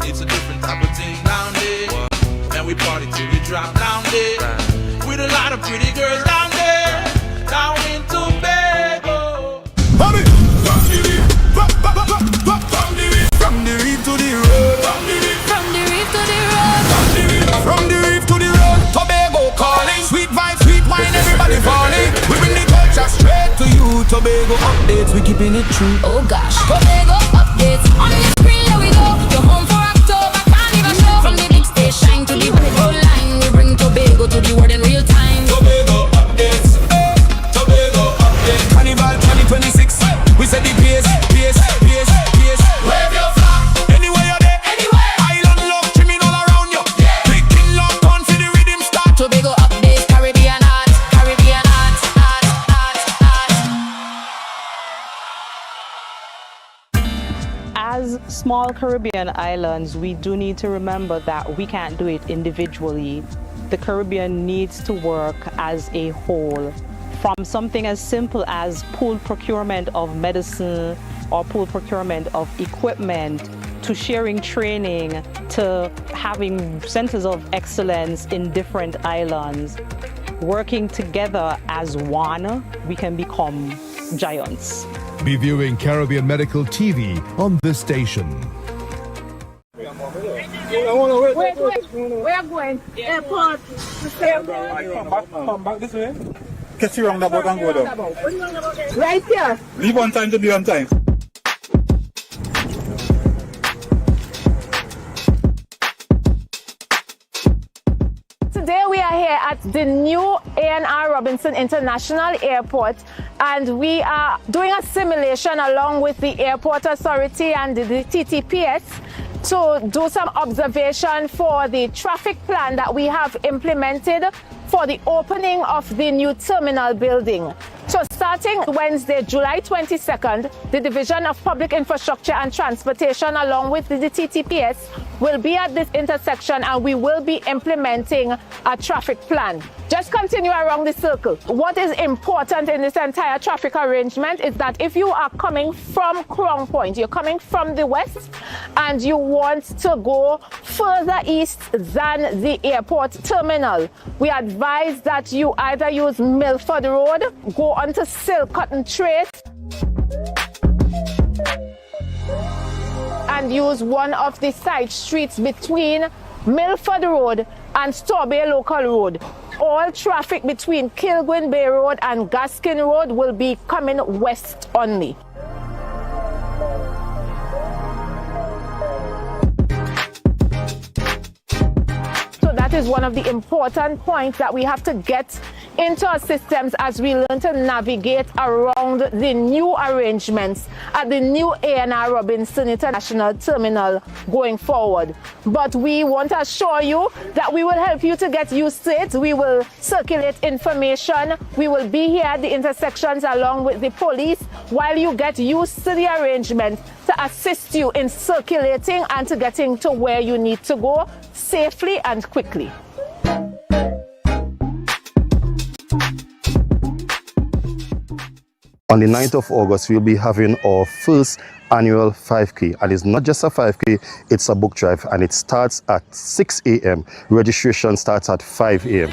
It's a different type of thing down there. And we party till we drop down there. With a lot of pretty girls down there. Down in Tobago. From the reef to the road. From the reef to the road. From the reef to the road. Tobago calling. Sweet vibes, sweet wine, everybody falling. We bring the culture straight to you. Tobago updates, we keeping it true. Oh gosh. Tobago updates. On the screen, there we go. You're home for October, carnival show. From the big stage shine to the rainbow line. We bring Tobago to the world in real time. Tobago updates. Tobago updates. Carnival 2026. We said the pace, pace, pace, pace. Wave your flag. Anywhere you're there. Anywhere. Island love trimming all around you. Yeah. Big king love on for the rhythm start. Tobago updates. Caribbean art. Caribbean art. Art, art, art. As small Caribbean islands, we do need to remember that we can't do it individually. The Caribbean needs to work as a whole. From something as simple as pool procurement of medicine or pool procurement of equipment, to sharing training, to having centers of excellence in different islands. Working together as one, we can become giants. Be viewing Caribbean Medical TV on this station. Wait. Where are going? Airport. Come back this way. Catch you roundabout and go down. Right here. Leave on time to be on time. Today we are here at the new A&R Robinson International Airport, and we are doing a simulation along with the Airport Authority and the TTPS to do some observation for the traffic plan that we have implemented for the opening of the new terminal building. So starting Wednesday, July 22nd, the Division of Public Infrastructure and Transportation along with the TTPS will be at this intersection, and we will be implementing a traffic plan. Just continue around the circle. What is important in this entire traffic arrangement is that if you are coming from Crown Point, you're coming from the west and you want to go further east than the airport terminal, we advise that you either use Milford Road, go onto Silk Cotton Trace, and use one of the side streets between Milford Road and Tobago Local Road. All traffic between Kilgwin Bay Road and Gaskin Road will be coming west only. So that is one of the important points that we have to get into our systems as we learn to navigate around the new arrangements at the new A&R Robinson International Terminal going forward. But we want to assure you that we will help you to get used to it. We will circulate information. We will be here at the intersections along with the police while you get used to the arrangement to assist you in circulating and to getting to where you need to go safely and quickly. On the 9th of August, we'll be having our first annual 5K. And it's not just a 5K, it's a book drive. And it starts at 6 a.m. Registration starts at 5 a.m.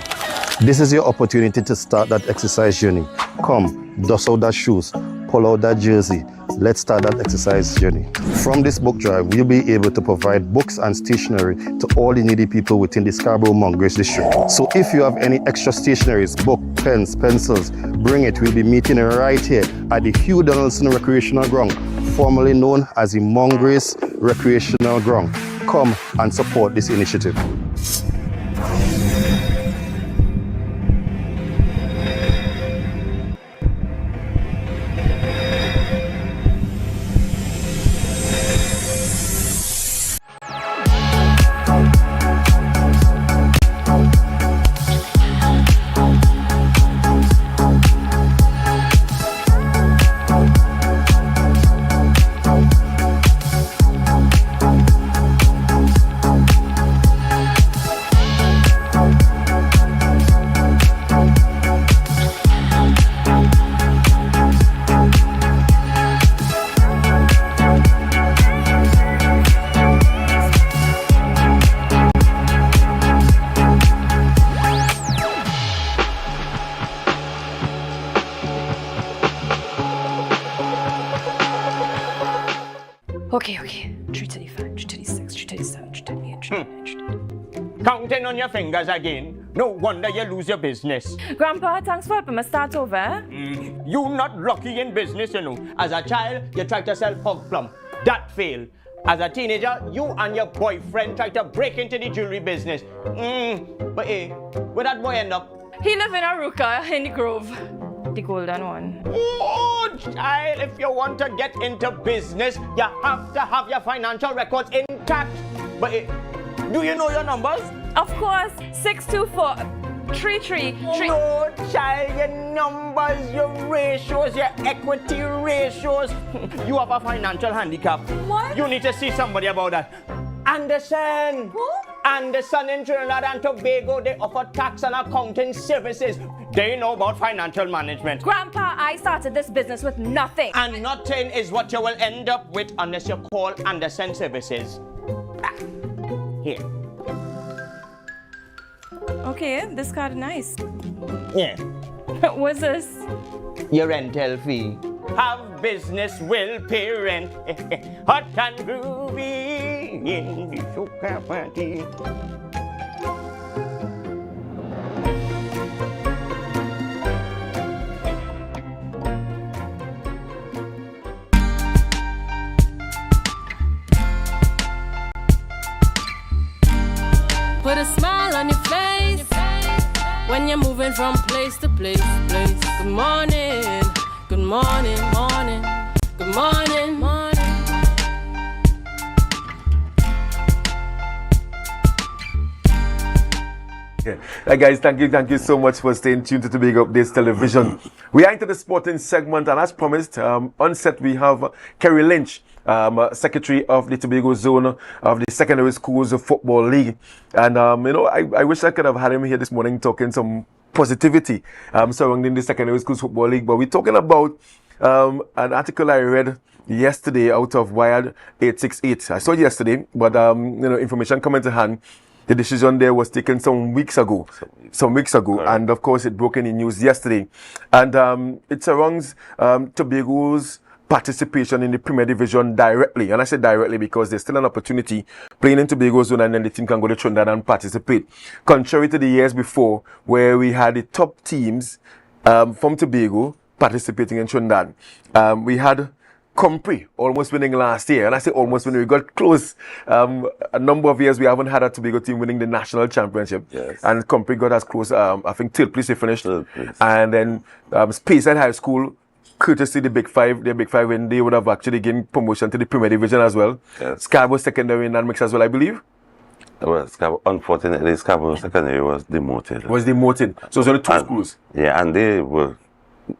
This is your opportunity to start that exercise journey. Come, dust out that shoes, pull out that jersey. Let's start that exercise journey. From this book drive, we'll be able to provide books and stationery to all the needy people within the Scarborough-Mongrace district. So if you have any extra stationaries, book, pens, pencils, bring it. We'll be meeting right here at the Hugh Donaldson Recreational Ground, formerly known as the Mongrace Recreational Ground. Come and support this initiative. Okay. 335, 336, 337, 338, 339. Counting on your fingers again. No wonder you lose your business. Grandpa, thanks for helping me start over. You not lucky in business, you know. As a child, you tried to sell hog plum. That failed. As a teenager, you and your boyfriend tried to break into the jewelry business. But hey, where that boy end up? He live in Aruka in the Grove. The golden one. Oh, child, if you want to get into business, you have to have your financial records intact. But hey, do you know your numbers? Of course, 624 333. No, child, your numbers, your ratios, your equity ratios. You have a financial handicap. What? You need to see somebody about that. Anderson. Who? Anderson in Trinidad and Tobago, they offer tax and accounting services. They know about financial management. Grandpa, I started this business with nothing. And nothing is what you will end up with unless you call Anderson Services. Here. Okay, this card is nice. Yeah. What's this? Your rental fee. Have business will pay rent. Hot and groovy in the sugar party. Put a smile on your face when you're moving from place to place. Good morning, good morning, morning, good morning, morning. Yeah. Guys, thank you so much for staying tuned to Tobago Updates Television. We are into the sporting segment, and as promised, on set we have Kerry Lynch, Secretary of the Tobago Zone of the Secondary Schools Football League. And I wish I could have had him here this morning talking some positivity surrounding the Secondary Schools Football League. But we're talking about an article I read yesterday out of Wired 868. I saw it yesterday, but information coming to hand. The decision there was taken some weeks ago, and of course it broke in the news yesterday. And it surrounds Tobago's participation in the Premier Division directly. And I say directly because there's still an opportunity playing in Tobago Zone, and then the team can go to Trinidad and participate. Contrary to the years before, where we had the top teams from Tobago participating in Trinidad. We had Compre almost winning last year, and I say almost winning. We got close. A number of years we haven't had a Tobago team winning the national championship, and Compre got as close. I think third place they finished, and then Speyside High School, courtesy the Big Five, when they would have actually gained promotion to the Premier Division as well. Scarborough Secondary in that mix as well, I believe. Well, unfortunately, Scarborough Secondary was demoted. So it's only two schools. Yeah, and they were.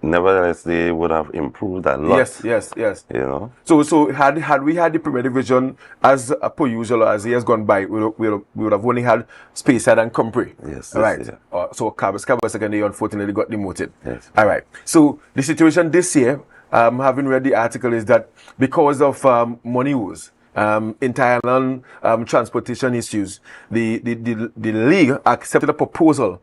Nevertheless, they would have improved a lot. Yes. You know. So had we had the Premier Division as per usual as years gone by, we would have only had Speyside and Compre. Yes. Right. Yeah. So Scarborough Secondary unfortunately got demoted. Yes. All right. So the situation this year, having read the article, is that because of money woes, internal transportation issues, the league accepted a proposal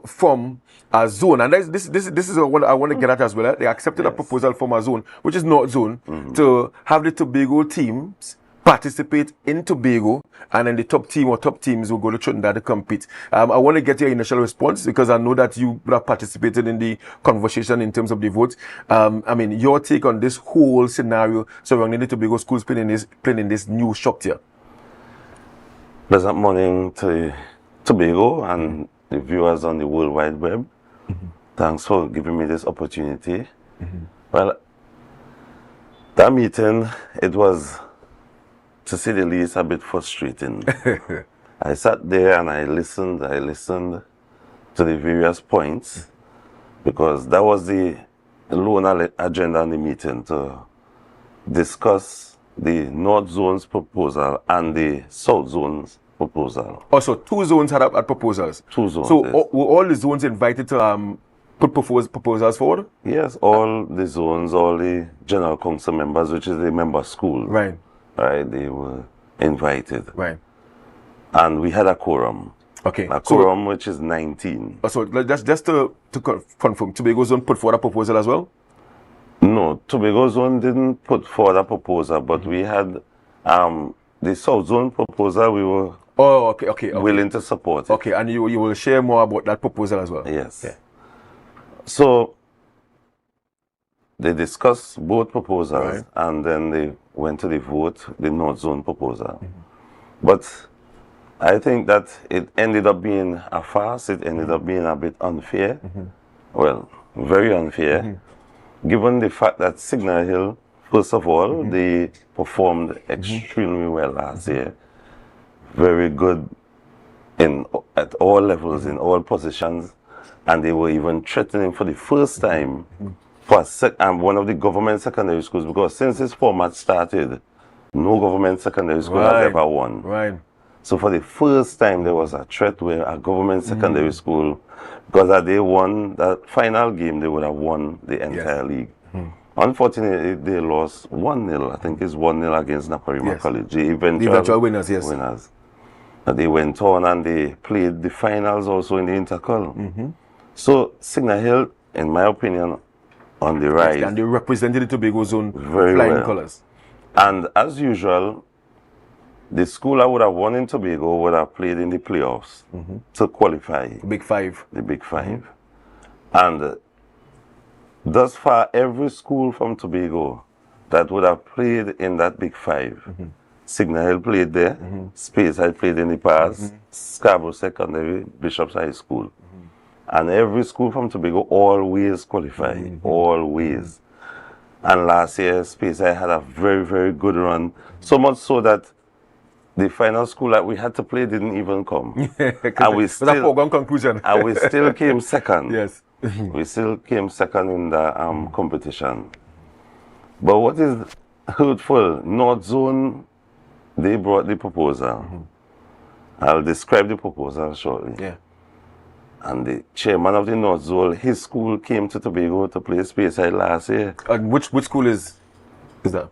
from a zone, and this is what I want to get at as well. They accepted a proposal from a zone, which is North Zone, to have the Tobago teams participate in Tobago, and then the top team or top teams will go to Trinidad to compete. I want to get your initial response because I know that you have participated in the conversation in terms of the vote. I mean, your take on this whole scenario surrounding the Tobago schools playing in this new structure. Pleasant morning to Tobago and the viewers on the World Wide Web. Thanks for giving me this opportunity. Well, that meeting, it was, to say the least, a bit frustrating. I sat there and I listened to the various points because that was the lone agenda on the meeting, to discuss the North Zone's proposal and the South Zone's proposal. Also, two zones had proposals. Two zones. So yes. were all the zones invited to put proposals forward? Yes, all the zones, all the General Council members, which is the member school. Right. Right, they were invited. Right. And we had a quorum. Okay. A quorum which is 19. So just to confirm, Tobago Zone put forward a proposal as well? No, Tobago Zone didn't put forward a proposal, but we had the South Zone proposal. We were willing to support it. Okay, and you will share more about that proposal as well? Yes. Okay. So they discussed both proposals, and then they went to the vote, the North Zone proposal. But I think that it ended up being a farce. It ended up being a bit unfair. Well, very unfair, given the fact that Signal Hill, first of all, they performed extremely well last year. Very good at all levels, in all positions. And they were even threatening for the first time for one of the government secondary schools, because since this format started, no government secondary school has ever won. Right. So for the first time, there was a threat where a government secondary school, because they won that final game, they would have won the entire league. Unfortunately, they lost 1-0. I think it's 1-0 against Naparima College. The eventual winners, yes. Winners. And they went on and they played the finals also in the intercol. So Signal Hill, in my opinion, on the rise. And they represented the Tobago Zone very flying well. colours. And as usual, the school I would have won in Tobago would have played in the playoffs to qualify. Big Five. The Big Five. And thus far, every school from Tobago that would have played in that Big Five, Signal Hill played there, Space had played in the past, Scarborough Secondary, Bishop's High School. And every school from Tobago always qualified, always. And last year, Space I had a very, very good run. So much so that the final school that we had to play didn't even come. And we still, a foregone conclusion. And we still came second. Yes. We still came second in the competition. But what is hurtful, North Zone, they brought the proposal. I'll describe the proposal shortly. Yeah. And the chairman of the North Zone, his school came to Tobago to play Speyside last year. And which school is that?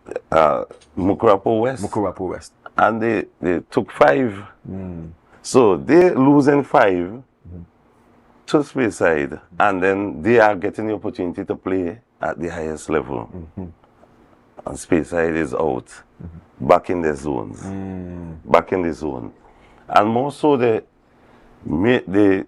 Mukurapo West. Mukurapo West. And they took 5. So they losing 5 to Speyside, and then they are getting the opportunity to play at the highest level. And Speyside is out, back in the zones, back in the zone. And more so the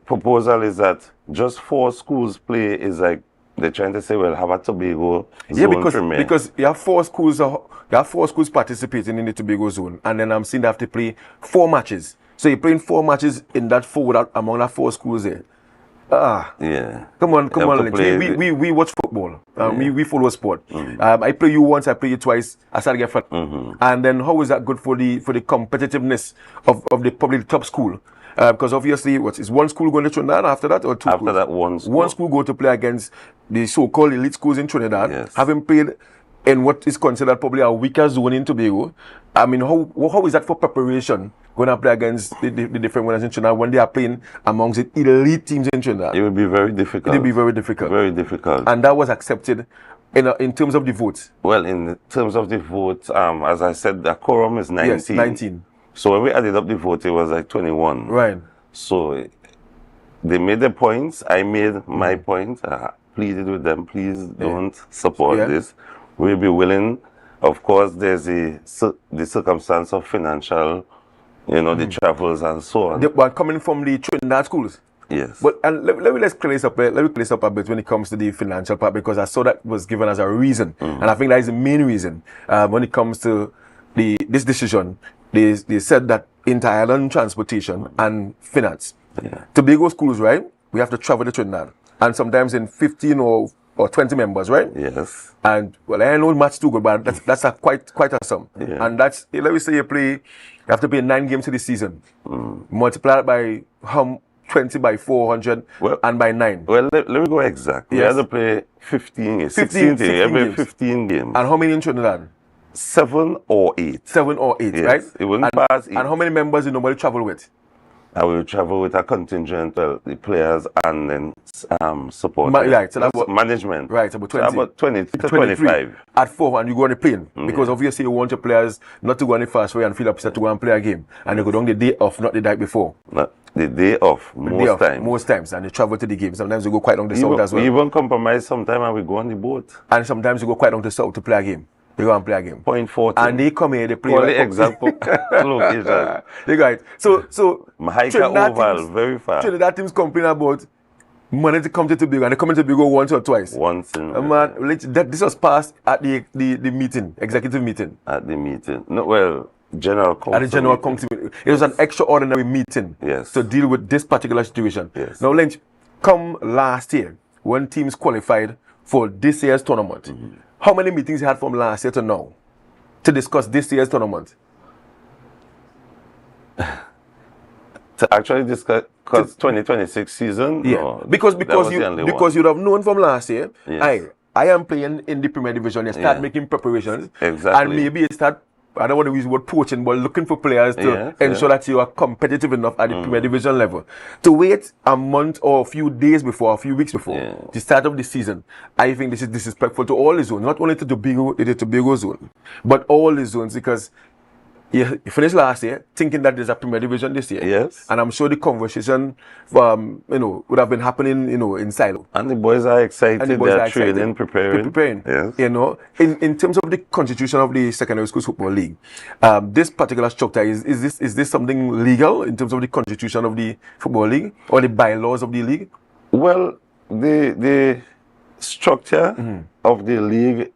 proposal is that just 4 schools play is like they're trying to say, well, have a Tobago zone premier. because you have 4 schools participating in the Tobago zone, and then I'm seeing they have to play 4 matches. So you're playing 4 matches in that 4 among that 4 schools there. Yeah. Come on, Lynch. We watch football. We follow sport. I play you once, I play you twice. I start to get fat. And then how is that good for the competitiveness of the public top school? Because obviously, is one school going to Trinidad after that, or 2 schools? After that, one school. One school go to play against the so-called elite schools in Trinidad, having played in what is considered probably a weaker zone in Tobago. I mean, how is that for preparation, going to play against the different winners in Trinidad when they are playing amongst the elite teams in Trinidad? It will be very difficult. It will be very difficult. Very difficult. And that was accepted in terms of the vote? Well, in terms of the vote, as I said, the quorum is 19. Yes, 19. So when we added up the vote, it was like 21. Right. So they made their points. I made my point. I pleaded with them, please don't support this. We'll be willing. Of course, there's the circumstance of financial, the travels and so on. But coming from the Trinidad schools. Yes. But and let's clear this up. Let me clear this up a bit when it comes to the financial part, because I saw that was given as a reason, and I think that is the main reason when it comes to this decision. They said that inter-island transportation and finance. Tobago schools, right? We have to travel to Trinidad, and sometimes in 15 or 20 members, right? Yes. And well, I know much too good, but that's a quite a sum. Yeah. And that's, let me say you have to play 9 games in the season. Multiply it by 20 by 400 and by 9. Well, let me go exact. We have to play 15 games. 16 games. 15 games. And how many in Trinidad? 7 or 8. 7 or 8, yes. right? It wouldn't pass 8. And how many members you normally travel with? I will travel with a contingent, the players and then support. Right, so that's management. Right, about 20. So about 20 to 25. At 4, and you go on the plane. Because obviously you want your players not to go on the fast way and feel upset to go and play a game. And they go down the day off, not the night before. Not the day off, most times. And they travel to the game. Sometimes you go quite down the south as well. We even compromise sometimes and we go on the boat. And sometimes you go quite down to south to play a game. They go and play a game. Point 40. And they come here, they play. For the example location. You got it. So Mahika Oval, very far. Trinidad teams complain about money to come to Tobago, and they come to Tobago once or twice. Once in. This was passed at the meeting, executive meeting. At the meeting. No, well, general council. At the general council meeting. It was an extraordinary meeting. Yes. To deal with this particular situation. Yes. Now, Lynch, come last year, when teams qualified for this year's tournament, how many meetings you had from last year to now to discuss this year's tournament? To actually discuss 2026 season? Yeah. No, because you'd have known from last year, yes. I am playing in the Premier Division. You start making preparations. Exactly. And maybe you start, I don't want to use the word poaching, but looking for players to ensure that you are competitive enough at the Premier Division level. To wait a month or a few days before, a few weeks before the start of the season, I think this is disrespectful to all the zones, not only to the Tobago zone, but all the zones, because you finished last year thinking that there's a Premier Division this year. Yes. And I'm sure the conversation would have been happening, in silo. And the boys are excited. They're training, preparing. Yes. In terms of the constitution of the Secondary Schools Football League, this particular structure, is this something legal in terms of the constitution of the Football League or the bylaws of the league? Well, the structure of the league,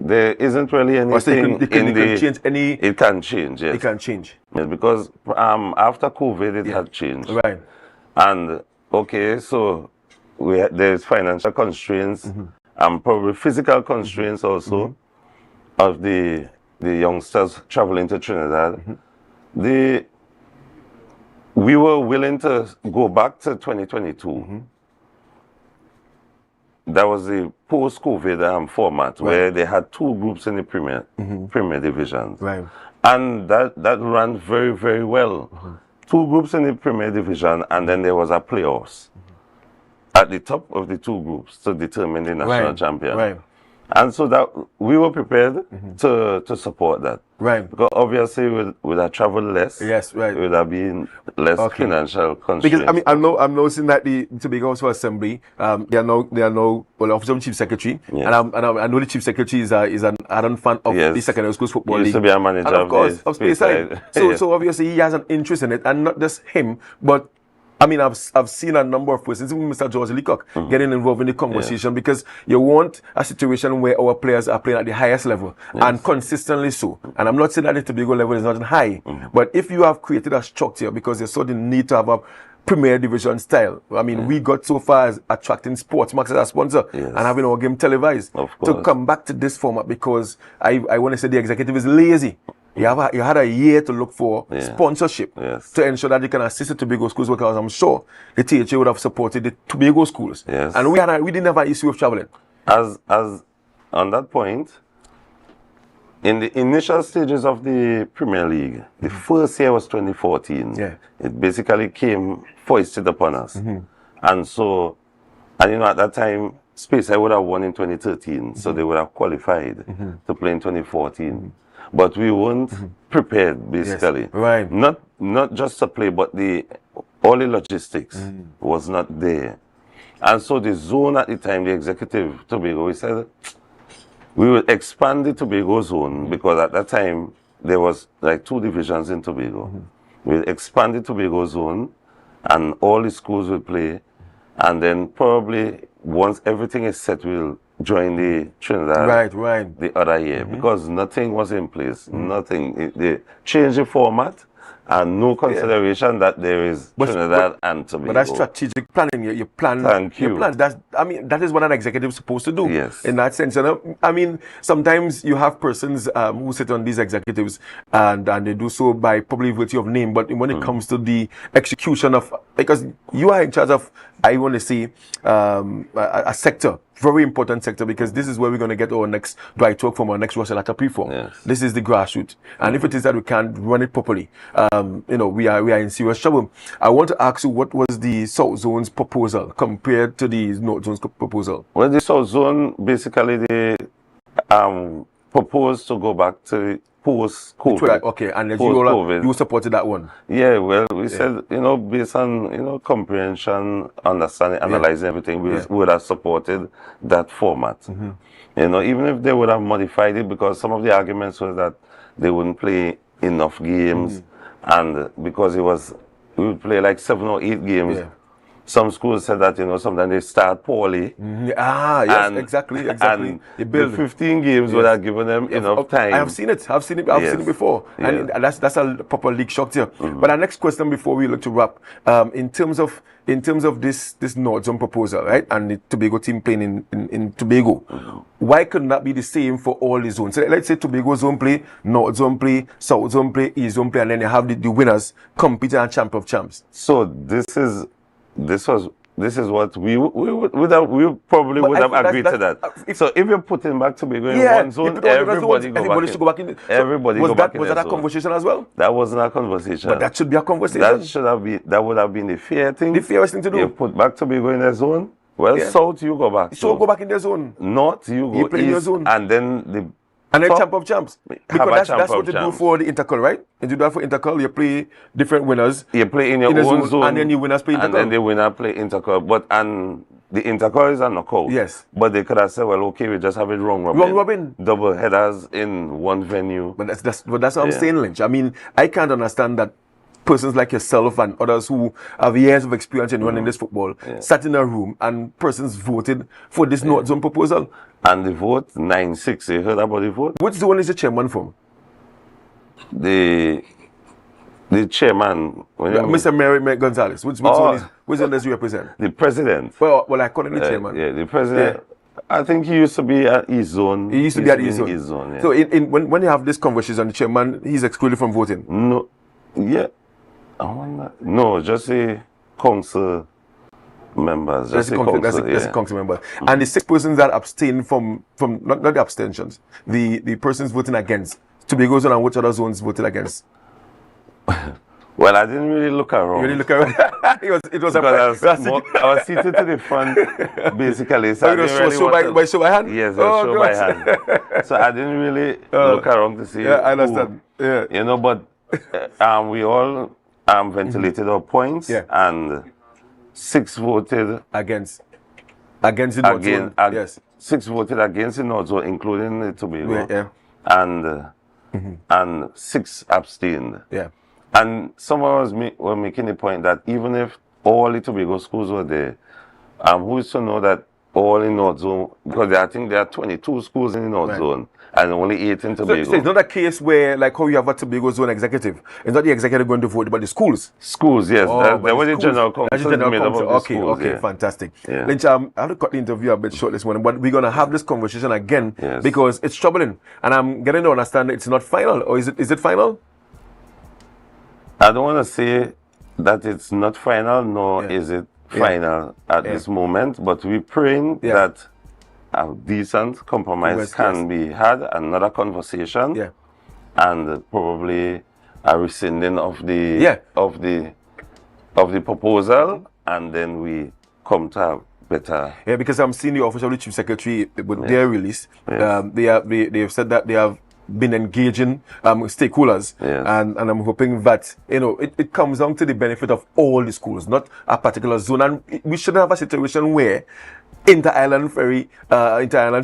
there isn't really anything it can change any. It can change, yes. It can change. Yes, because after COVID, it had changed. Right. And so there's financial constraints and probably physical constraints also of the youngsters traveling to Trinidad. We were willing to go back to 2022. That was the post-COVID format where they had 2 groups in the Premier Divisions. Right. And that ran very, very well. 2 groups in the Premier Division, and then there was a playoffs at the top of the 2 groups to determine the national champion. Right. And so that we were prepared to support that. Right. Because obviously would have traveled less. Yes, right. It would have been less financial constraints. Because I'm now seeing that the Tobago House of Assembly, they are now Office of Chief Secretary, and I know the Chief Secretary is an ardent fan of the Secondary Schools Football League. He used to be a manager and of course of Speyside. So obviously he has an interest in it, and not just him, but I've seen a number of persons, even Mr. George Leacock, getting involved in the conversation because you want a situation where our players are playing at the highest level and consistently so. And I'm not saying that the Tobago level is not high, but if you have created a structure because you saw the need to have a Premier Division style. We got so far as attracting Sportsmax as a sponsor and having our game televised. To come back to this format because I want to say the executive is lazy. You had a year to look for sponsorship to ensure that you can assist the Tobago schools because I'm sure the THA would have supported the Tobago schools. Yes. And we didn't have an issue of traveling. As on that point, in the initial stages of the Premier League, the first year was 2014. Yeah. It basically came foisted upon us. And so, at that time, Speyside would have won in 2013, so they would have qualified to play in 2014. But we weren't prepared, basically. Yes. Right. Not just to play, but the all the logistics was not there. And so the zone at the time, the executive Tobago, we said, we will expand the Tobago zone because at that time, there was like 2 divisions in Tobago. We'll expand the Tobago zone and all the schools will play. And then probably once everything is set, we'll join the Trinidad the other year because nothing was in place. Nothing. They changed the format and no consideration that there is Trinidad and Tobago. But that's strategic planning. You plan. Thank you. You plan. That is what an executive is supposed to do. Yes. In that sense, I mean, sometimes you have persons who sit on these executives and they do so by probably virtue of name. But when it comes to the execution of, because you are in charge of, I want to say, a sector, very important sector, because this is where we're going to get our next dry talk from our next Russell Atta reform. Yes. This is the grassroots. And if it is that we can't run it properly, we are in serious trouble. I want to ask you, what was the South Zone's proposal compared to the North Zone's proposal? Well, the South Zone, basically, they proposed to go back to post-COVID. Okay, and you supported that one? Yeah, well, we said, based on, comprehension, understanding, analyzing everything, we would have supported that format. Even if they would have modified it, because some of the arguments was that they wouldn't play enough games, and because we would play like 7 or 8 games. Some schools said that, sometimes they start poorly. Yes, exactly. And the 15 games would have given them enough time. I have seen it. I've seen it before. And that's a proper league structure. But our next question before we look to wrap, in terms of this North Zone proposal, right? And the Tobago team playing in Tobago, why couldn't that be the same for all the zones? So let's say Tobago zone play, North Zone play, South Zone play, East Zone play, and then you have the winners competing and champion of champs. So this is what we probably would have agreed to that. So if you're putting back Tobago in one zone, everybody should go back in. Everybody go back in. Was that a conversation as well? That wasn't a conversation. But that should be a conversation. That would have been the fair thing. The fairest thing to do. You put back Tobago in their zone. Well, South, you go back. So go back in their zone. North, you go play in your zone. And then and then champ of champs. Because that's what you do for the intercol, right? And you do that for intercol, you play different winners. You play in your own zone. And then your winners play intercol. And then the winner play intercol. And the intercol is a knockout. Yes. But they could have said, well, okay, we just have it round robin. Round robin. Double headers in one venue. But that's what I'm saying, Lynch. I mean, I can't understand that persons like yourself and others who have years of experience in running this football sat in a room and persons voted for this North Zone proposal. And the vote, 9-6. You heard about the vote? Which zone is the chairman from? The chairman. Mr. Mary Gonzalez. Which zone does he represent? The president. Well, I call him the chairman. Yeah, the president. Yeah. I think he used to be at East Zone. He used to be at East Zone. Yeah. So when you have this conversation, the chairman, he's excluded from voting? No. Yeah. No, just the council members. Just the council members. And the 6 persons that abstain from not the abstentions, the persons voting against, Tobago zone and which other zones voted against? Well, I didn't really look around. You really look around? it was I was seated to the front, basically. So by show by hand? Yes, show by hand. So I didn't really look around to see. Yeah, I understand. Yeah. But we all ventilated our points, and 6 voted against the North Zone. Yes. 6 voted against the North Zone, including the Tobago, and 6 abstained. Yeah. And some of us were making the point that even if all the Tobago schools were there, who is to know that all in North Zone, because I think there are 22 schools in the North Zone and only 8 in Tobago. So it's not a case where, like how you have a Tobago Zone executive, it's not the executive going to vote, but the schools. Schools, yes. That was the general council. Okay, fantastic. Yeah. Lynch, I have to cut the interview a bit short this morning, but we're going to have this conversation again because it's troubling. And I'm getting to understand that it's not final, or is it final? I don't want to say that it's not final, nor is it final at this moment, but we're praying that a decent compromise can be had, another conversation, and probably a rescinding of the proposal, and then we come to have better. Yeah, because I'm seeing the office of the chief secretary with their release. They have said that they have been engaging stakeholders, and I'm hoping that it comes down to the benefit of all the schools, not a particular zone, and we shouldn't have a situation where inter-island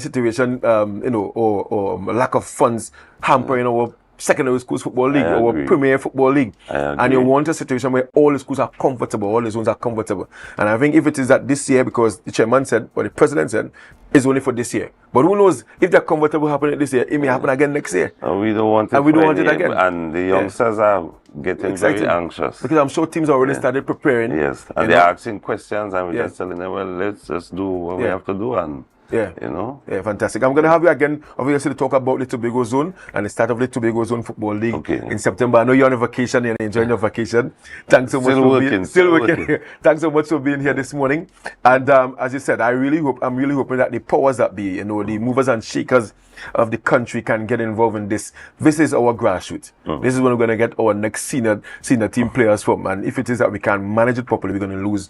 situation, or lack of funds hampering our secondary schools football league or premier football league, and you want a situation where all the schools are comfortable, all the zones are comfortable. And I think if it is that this year, because the chairman said, or the president said, it's only for this year, but who knows, if they're comfortable happening this year, it may happen again next year. We don't want it, again. And the youngsters are getting very anxious, because I'm sure teams already started preparing. Yes, and they're asking questions, and we're just telling them, well, let's just do what we have to do, and fantastic. I'm going to have you again, obviously, to talk about the Tobago Zone and the start of the Tobago Zone Football League in September. I know you're on a vacation and enjoying your vacation. Thanks so much for being still working. Thanks so much for being here this morning. And as you said, I'm really hoping that the powers that be, the movers and shakers of the country can get involved in this. This is our grassroots. This is when we're going to get our next senior team players from. And if it is that we can manage it properly, we're going to lose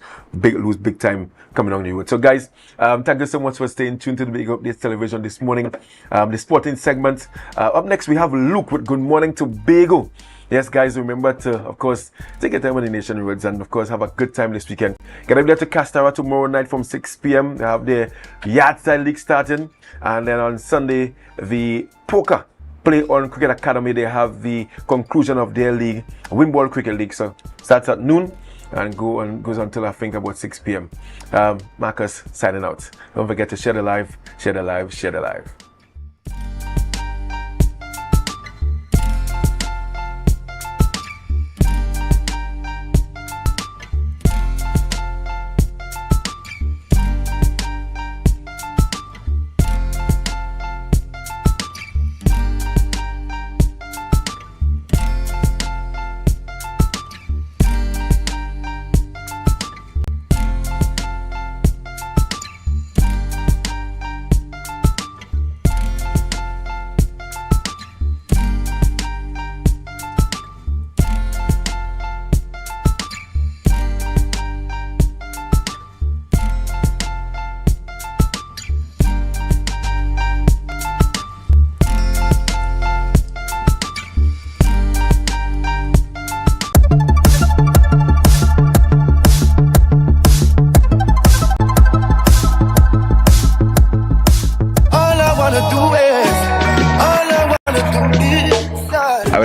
big time coming on the road. So guys, thank you so much for staying tuned to the Big Updates Television this morning. The sporting segment. Up next, we have Luke with Good Morning Tobago. Yes, guys, remember to, of course, take your time on the Nation Roads and, of course, have a good time this weekend. Get up there to Castara tomorrow night from 6 p.m. They have the Yard Style League starting. And then on Sunday, the Poker Play on Cricket Academy, they have the conclusion of their league, Wimball Cricket League. So starts at noon and goes until I think about 6 p.m. Marcus signing out. Don't forget to share the live, share the live, share the live.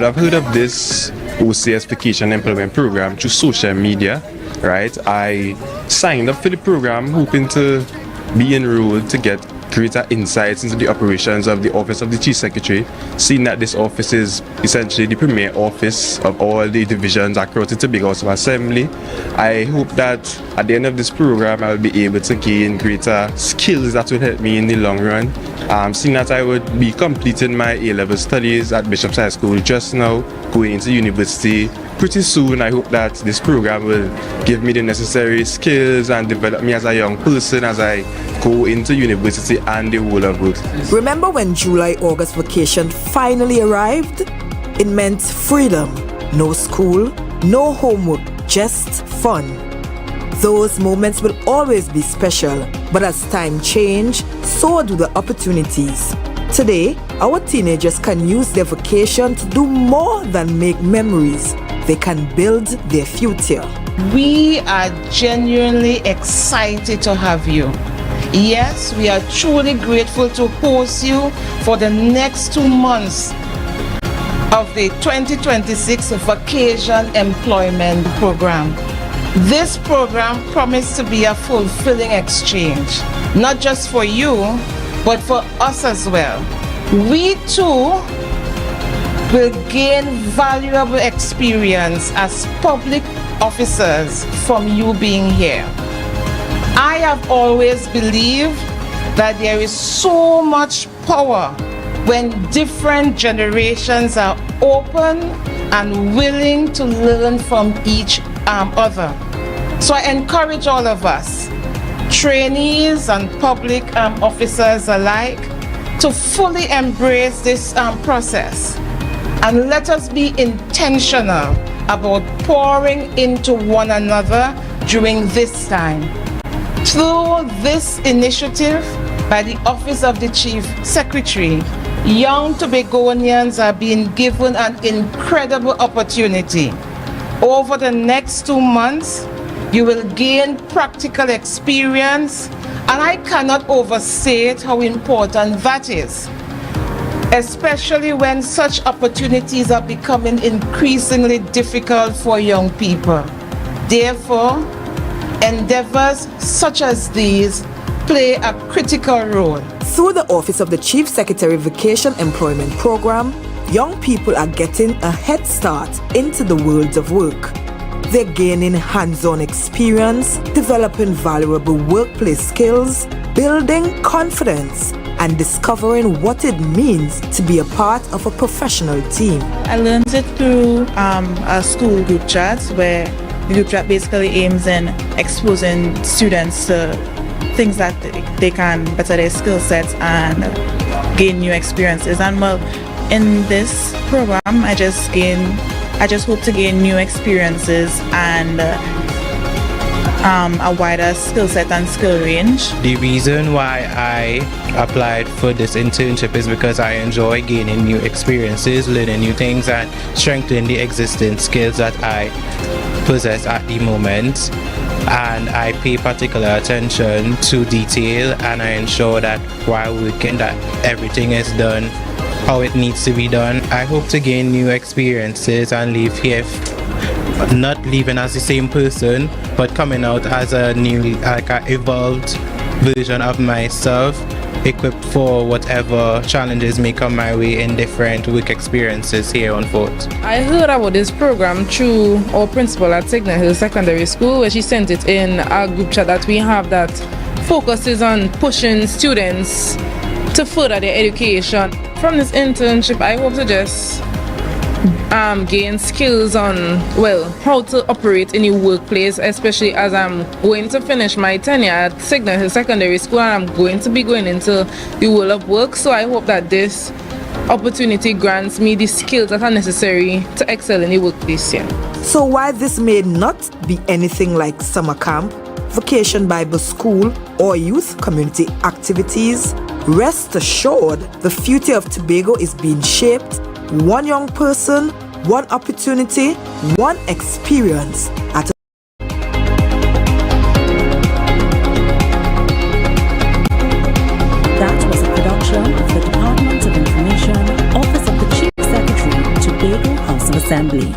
I've heard of this OCS Vacation Employment Program through social media, right? I signed up for the program hoping to be enrolled to get greater insights into the operations of the Office of the Chief Secretary, seeing that this office is essentially the premier office of all the divisions across the Tobago House of Assembly. I hope that at the end of this program I'll be able to gain greater skills that will help me in the long run. Seeing that I would be completing my A-level studies at Bishop's High School just now, going into university pretty soon. I hope that this program will give me the necessary skills and develop me as a young person as I go into university and the world of work. Remember when July-August vacation finally arrived? It meant freedom, no school, no homework, just fun. Those moments will always be special, but as time change, so do the opportunities. Today, our teenagers can use their vacation to do more than make memories. They can build their future. We are genuinely excited to have you. Yes, we are truly grateful to host you for the next 2 months of the 2026 Vacation Employment Program. This program promised to be a fulfilling exchange, not just for you, but for us as well. We too will gain valuable experience as public officers from you being here. I have always believed that there is so much power when different generations are open and willing to learn from each other. So I encourage all of us, trainees and public officers alike, to fully embrace this process. And let us be intentional about pouring into one another during this time. Through this initiative by the Office of the Chief Secretary, Young Tobagonians are being given an incredible opportunity. Over the next 2 months, you will gain practical experience, and I cannot overstate how important that is, especially when such opportunities are becoming increasingly difficult for young people. Therefore, endeavors such as these play a critical role. Through the Office of the Chief Secretary Vacation Employment Program, young people are getting a head start into the world of work. They're gaining hands-on experience, developing valuable workplace skills, building confidence, and discovering what it means to be a part of a professional team. I learned it through a school group chat, where the group chat basically aims in exposing students to things that they can better their skill sets and gain new experiences. And well, in this program, I just hope to gain new experiences and a wider skill set and skill range. The reason why I applied for this internship is because I enjoy gaining new experiences, learning new things, and strengthening the existing skills that I possess at the moment. And I pay particular attention to detail, and I ensure that while working that everything is done how it needs to be done. I hope to gain new experiences and leave here not leaving as the same person, but coming out as a new, like an evolved version of myself, equipped for whatever challenges may come my way in different work experiences here on Fort. I heard about this program through our principal at Signal Hill Secondary School, where she sent it in a group chat that we have that focuses on pushing students to further their education. From this internship, I hope to just gain skills on, well, how to operate in the workplace, especially as I'm going to finish my tenure at Signal Hill Secondary School and I'm going to be going into the world of work. So I hope that this opportunity grants me the skills that are necessary to excel in the workplace here. So while this may not be anything like summer camp, vacation Bible school, or youth community activities, rest assured the future of Tobago is being shaped one young person, one opportunity, one experience at a That was a production of the Department of Information, Office of the Chief Secretary, Tobago House of Assembly.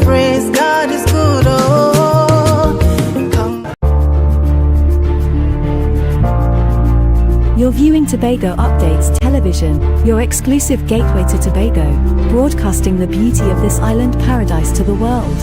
Praise God is good, oh. You're viewing Tobago Updates Television, your exclusive gateway to Tobago, broadcasting the beauty of this island paradise to the world.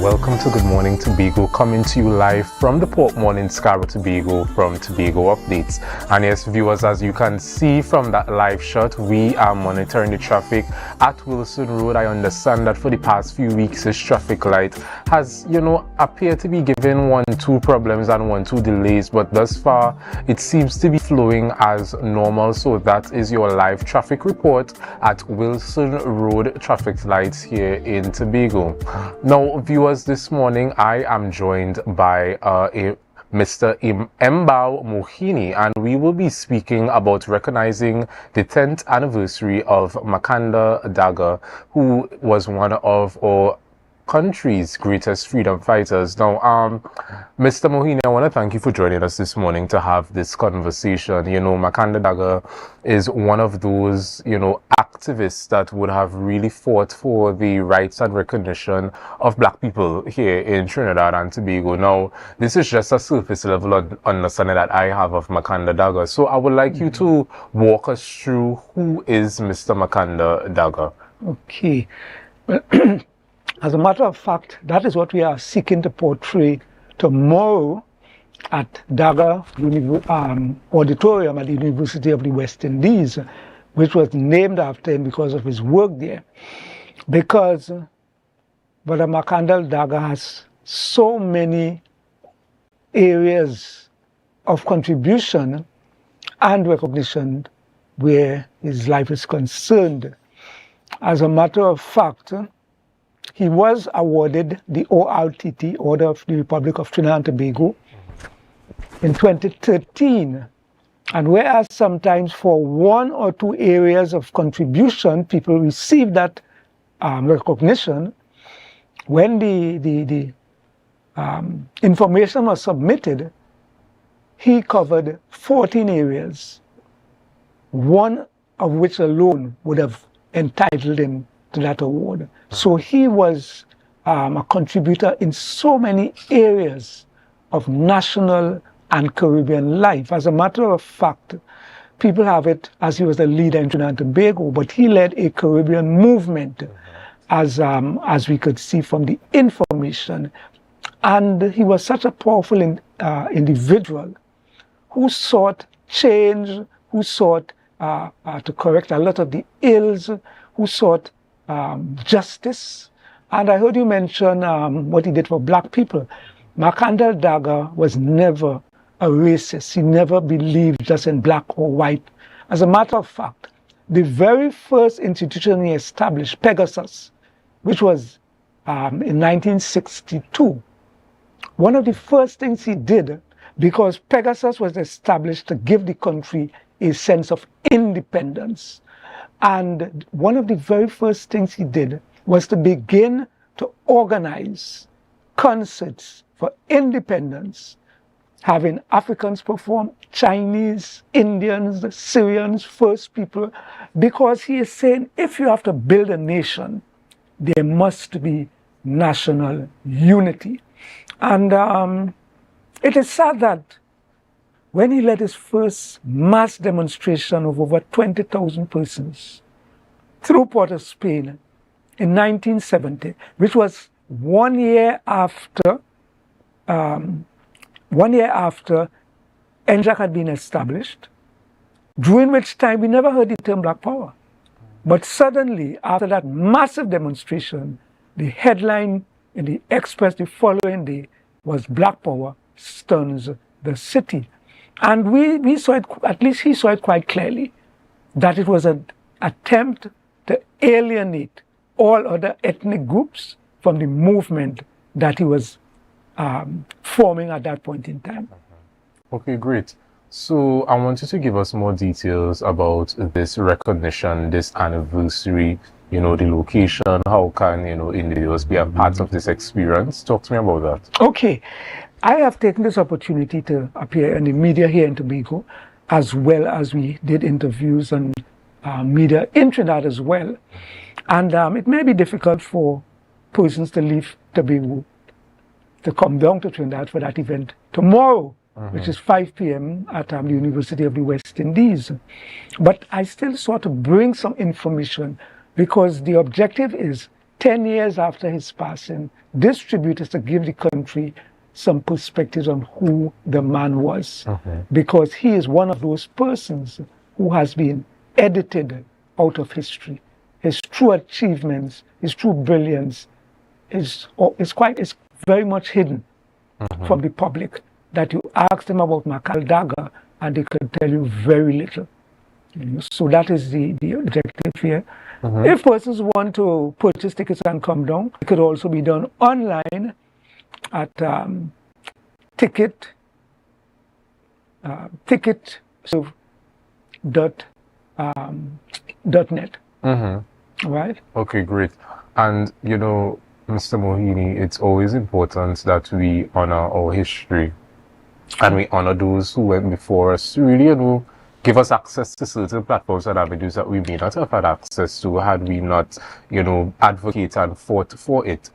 welcome to Good Morning Tobago, coming to you live from the Port Morning Scarborough, Tobago, from Tobago Updates. And yes, viewers, as you can see from that live shot, we are monitoring the traffic at Wilson Road. I understand that for the past few weeks, this traffic light has, appeared to be giving 1-2 problems and 1-2 delays, but thus far, it seems to be flowing as normal. So that is your live traffic report at Wilson Road traffic lights here in Tobago. Now, viewers, this morning I am joined by Mr. Mbao Mohini, and we will be speaking about recognizing the 10th anniversary of Makanda Daga, who was one of our country's greatest freedom fighters. Now, Mr. Mohini, I want to thank you for joining us this morning to have this conversation. Makanda Daga is one of those, activists that would have really fought for the rights and recognition of Black people here in Trinidad and Tobago. Now, this is just a surface level understanding that I have of Makanda Daga. So I would like you to walk us through who is Mr. Makanda Daga. Okay. Well, as a matter of fact, that is what we are seeking to portray tomorrow at Daga Auditorium at the University of the West Indies, which was named after him because of his work there. Because Brother Makanda Daga has so many areas of contribution and recognition where his life is concerned. As a matter of fact, he was awarded the ORTT, Order of the Republic of Trinidad and Tobago, in 2013. And whereas sometimes for 1 or 2 areas of contribution, people receive that recognition, when the information was submitted, he covered 14 areas, one of which alone would have entitled him to that award. So he was a contributor in so many areas of national and Caribbean life. As a matter of fact, people have it as he was a leader in Trinidad and Tobago, but he led a Caribbean movement, as we could see from the information. And he was such a powerful individual who sought change, who sought to correct a lot of the ills, who sought justice. And I heard you mention what he did for Black people. Makanda Daga was never a racist. He never believed just in black or white. As a matter of fact, the very first institution he established, Pegasus, which was in 1962, one of the first things he did, because Pegasus was established to give the country a sense of independence. And one of the very first things he did was to begin to organize concerts for independence, having Africans perform, Chinese, Indians, Syrians, First People, because he is saying if you have to build a nation, there must be national unity. And it is sad that when he led his first mass demonstration of over 20,000 persons through Port of Spain in 1970, which was 1 year after NJAC had been established, during which time we never heard the term Black Power. But suddenly, after that massive demonstration, the headline in the Express the following day was Black Power stuns the city. And we saw it, at least he saw it quite clearly, that it was an attempt to alienate all other ethnic groups from the movement that he was forming at that point in time. Okay, great. So I want you to give us more details about this recognition, this anniversary, the location, how can, individuals be a part of this experience? Talk to me about that. Okay. I have taken this opportunity to appear in the media here in Tobago, as well as we did interviews on media in Trinidad as well. And it may be difficult for persons to leave Tobago to come down to Trinidad for that event tomorrow, which is 5 p.m. at the University of the West Indies. But I still sought to bring some information because the objective is 10 years after his passing, distributors to give the country some perspectives on who the man was. Because he is one of those persons who has been edited out of history. His true achievements, his true brilliance is very much hidden from the public. That you ask them about Makal Daga and they could tell you very little. So that is the objective here. If persons want to purchase tickets and come down, it could also be done online at ticket.net. Right? Okay, great. And you know, Mr. Mohini, it's always important that we honor our history and we honor those who went before us to really, you know, give us access to certain platforms and avenues that we may not have had access to had we not, you know, advocate and fought for it.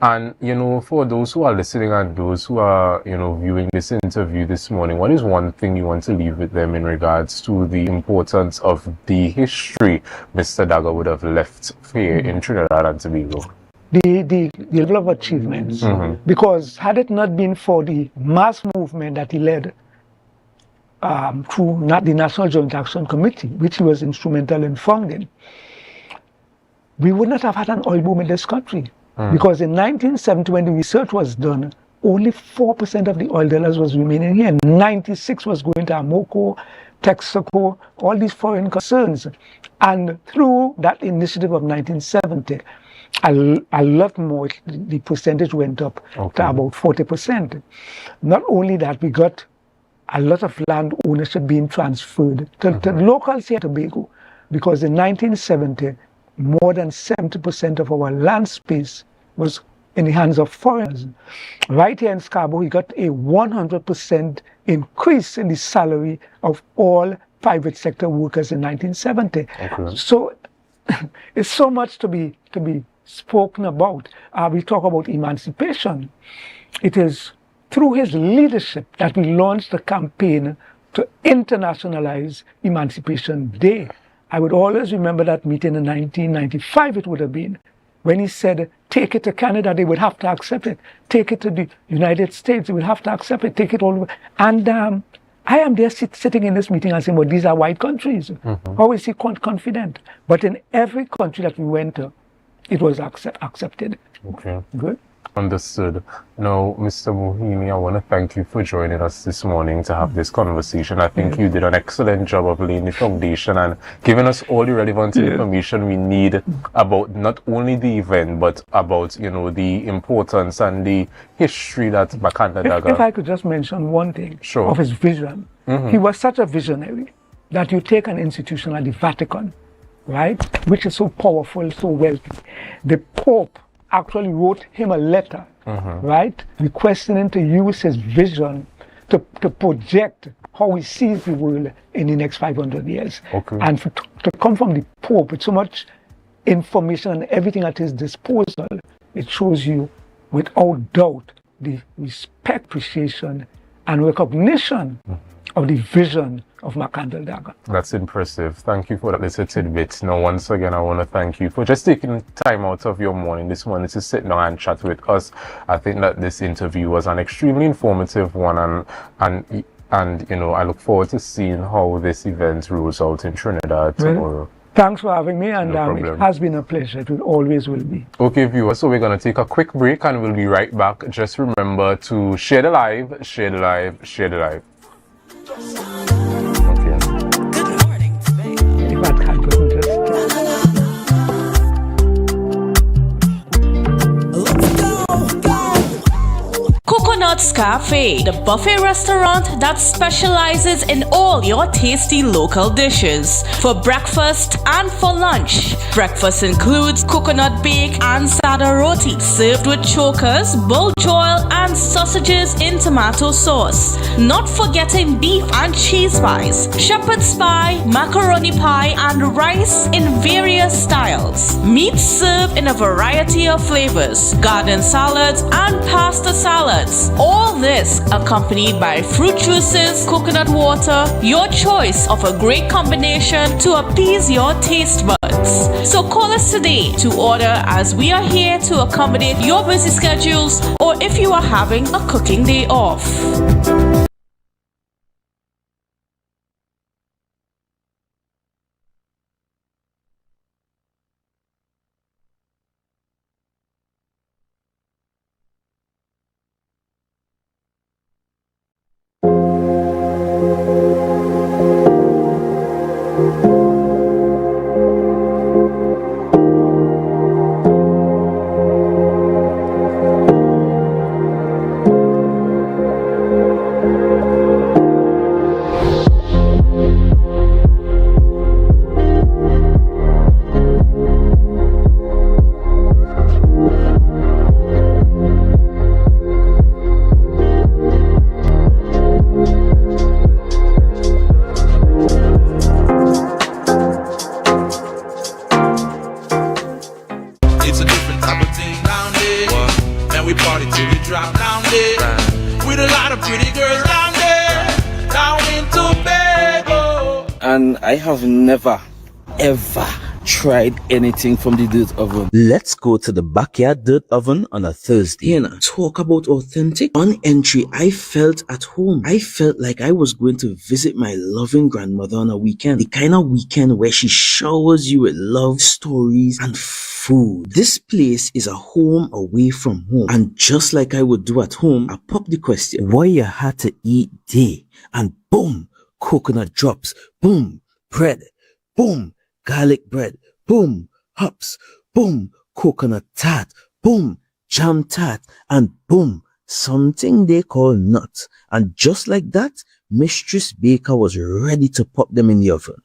And, you know, for those who are listening and those who are, you know, viewing this interview this morning, what is one thing you want to leave with them in regards to the importance of the history Mr. Daga would have left here in Trinidad and Tobago? The level of achievements. Because had it not been for the mass movement that he led through the National Joint Action Committee, which he was instrumental in founding, we would not have had an oil boom in this country. Because in 1970, when the research was done, only 4% of the oil dollars was remaining here. 96% was going to Amoco, Texaco, all these foreign concerns. And through that initiative of 1970, a lot more, the percentage went up to about 40%. Not only that, we got a lot of land ownership being transferred to locals here in Tobago, because in 1970, more than 70% of our land space was in the hands of foreigners. Right here in Scarborough, we got a 100% increase in the salary of all private sector workers in 1970. So it's so much to be spoken about. We talk about emancipation. It is through his leadership that we launched the campaign to internationalize Emancipation Day. I would always remember that meeting in 1995, it would have been, when he said, take it to Canada, they would have to accept it. Take it to the United States, they would have to accept it. Take it all over. And I am there sitting in this meeting and saying, well, these are white countries. How is he confident? But in every country that we went to, it was accepted. Good. Understood. Now, Mr. Mohini, I want to thank you for joining us this morning to have this conversation. I think you did an excellent job of laying the foundation and giving us all the relevant information we need about not only the event, but about, you know, the importance and the history that Makanda Daga... If I could just mention one thing of his vision. He was such a visionary that you take an institution like the Vatican, right, which is so powerful, so wealthy. The Pope actually wrote him a letter, right, requesting him to use his vision to project how he sees the world in the next 500 years. And to come from the Pope with so much information and everything at his disposal, it shows you without doubt the respect, appreciation, and recognition of the vision of Makanda Daga. That's impressive. Thank you for that little tidbit. Now, once again, I want to thank you for just taking time out of your morning this morning to sit down and chat with us. I think that this interview was an extremely informative one, and you know, I look forward to seeing how this event rolls out in Trinidad tomorrow. Thanks for having me, and it has been a pleasure. It always will be. Okay, viewers, so we're going to take a quick break and we'll be right back. Just remember to share the live, share the live, share the live. Coconut's Cafe, the buffet restaurant that specializes in all your tasty local dishes. For breakfast and for lunch. Breakfast includes coconut bake and sada roti, served with chokers, bull joil, and sausages in tomato sauce. Not forgetting beef and cheese pies, shepherd's pie, macaroni pie, and rice in various styles. Meat served in a variety of flavors, garden salads and pasta salads. All All this accompanied by fruit juices, coconut water, your choice of a great combination to appease your taste buds. So call us today to order, as we are here to accommodate your busy schedules or if you are having a cooking day off. And I have never, ever tried anything from the dirt oven. Let's go to the backyard dirt oven on a Thursday. Here now, talk about authentic. On entry, I felt at home. I felt like I was going to visit my loving grandmother on a weekend. The kind of weekend where she showers you with love, stories, and food. This place is a home away from home. And just like I would do at home, I pop the question, what you had to eat day? And boom, coconut drops, boom, bread, boom, garlic bread, boom, hops, boom, coconut tart, boom, jam tart, and boom, something they call nuts. And just like that, Mistress Baker was ready to pop them in the oven.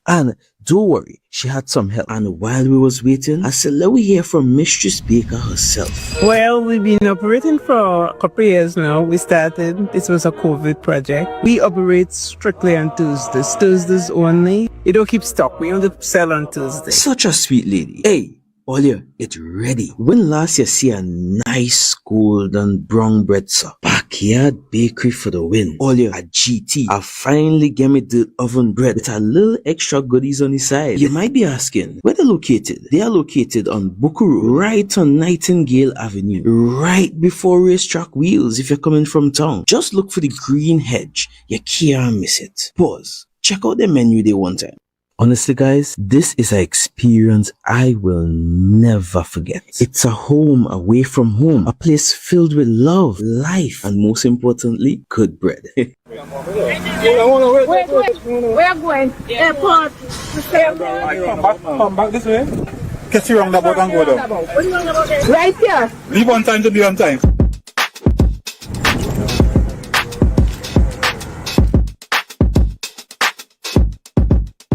And don't worry, she had some help. And while we was waiting, I said, let we hear from Mistress Baker herself. Well, we've been operating for a couple of years now. We started, this was a COVID project. We operate strictly on Tuesdays. Tuesdays only. You don't keep stock. We only sell on Tuesdays. Such a sweet lady. Hey, Olia, it's ready. When last you see a nice golden brown bread, sir? Backyard bakery for the win. Olia, a GT. I finally get me the oven bread with a little extra goodies on the side. You might be asking, where they're located? They are located on Bukuru, right on Nightingale Avenue, right before Racetrack Wheels if you're coming from town. Just look for the green hedge. You can't miss it. Pause. Check out the menu day one time. Honestly, guys, this is an experience I will never forget. It's a home away from home, a place filled with love, life, and most importantly, good bread. Wait. We're going. Airport. Come back this way. Catch you round about and go down. Right here. Leave on time to be on time.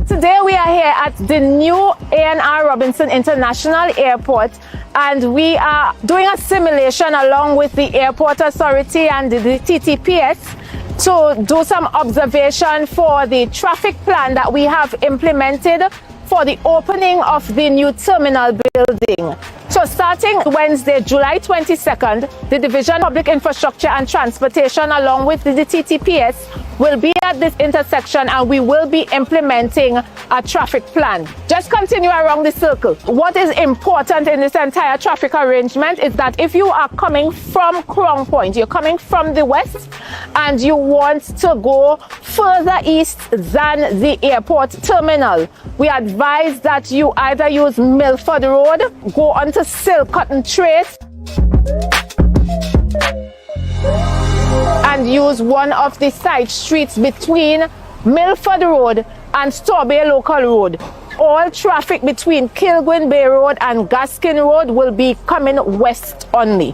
Today we are here at the new A&R Robinson International Airport, and we are doing a simulation along with the Airport Authority and the TTPS to do some observation for the traffic plan that we have implemented for the opening of the new terminal building. So starting Wednesday, July 22nd, the Division of Public Infrastructure and Transportation along with the TTPS will be at this intersection, and we will be implementing a traffic plan. Just continue around the circle. What is important in this entire traffic arrangement is that if you are coming from Crown Point, you're coming from the west and you want to go further east than the airport terminal, we advise that you either use Milford Road, go onto Silcotton Trace, and use one of the side streets between Milford Road and Tobago Local Road. All traffic between Kilgwin Bay Road and Gaskin Road will be coming west only.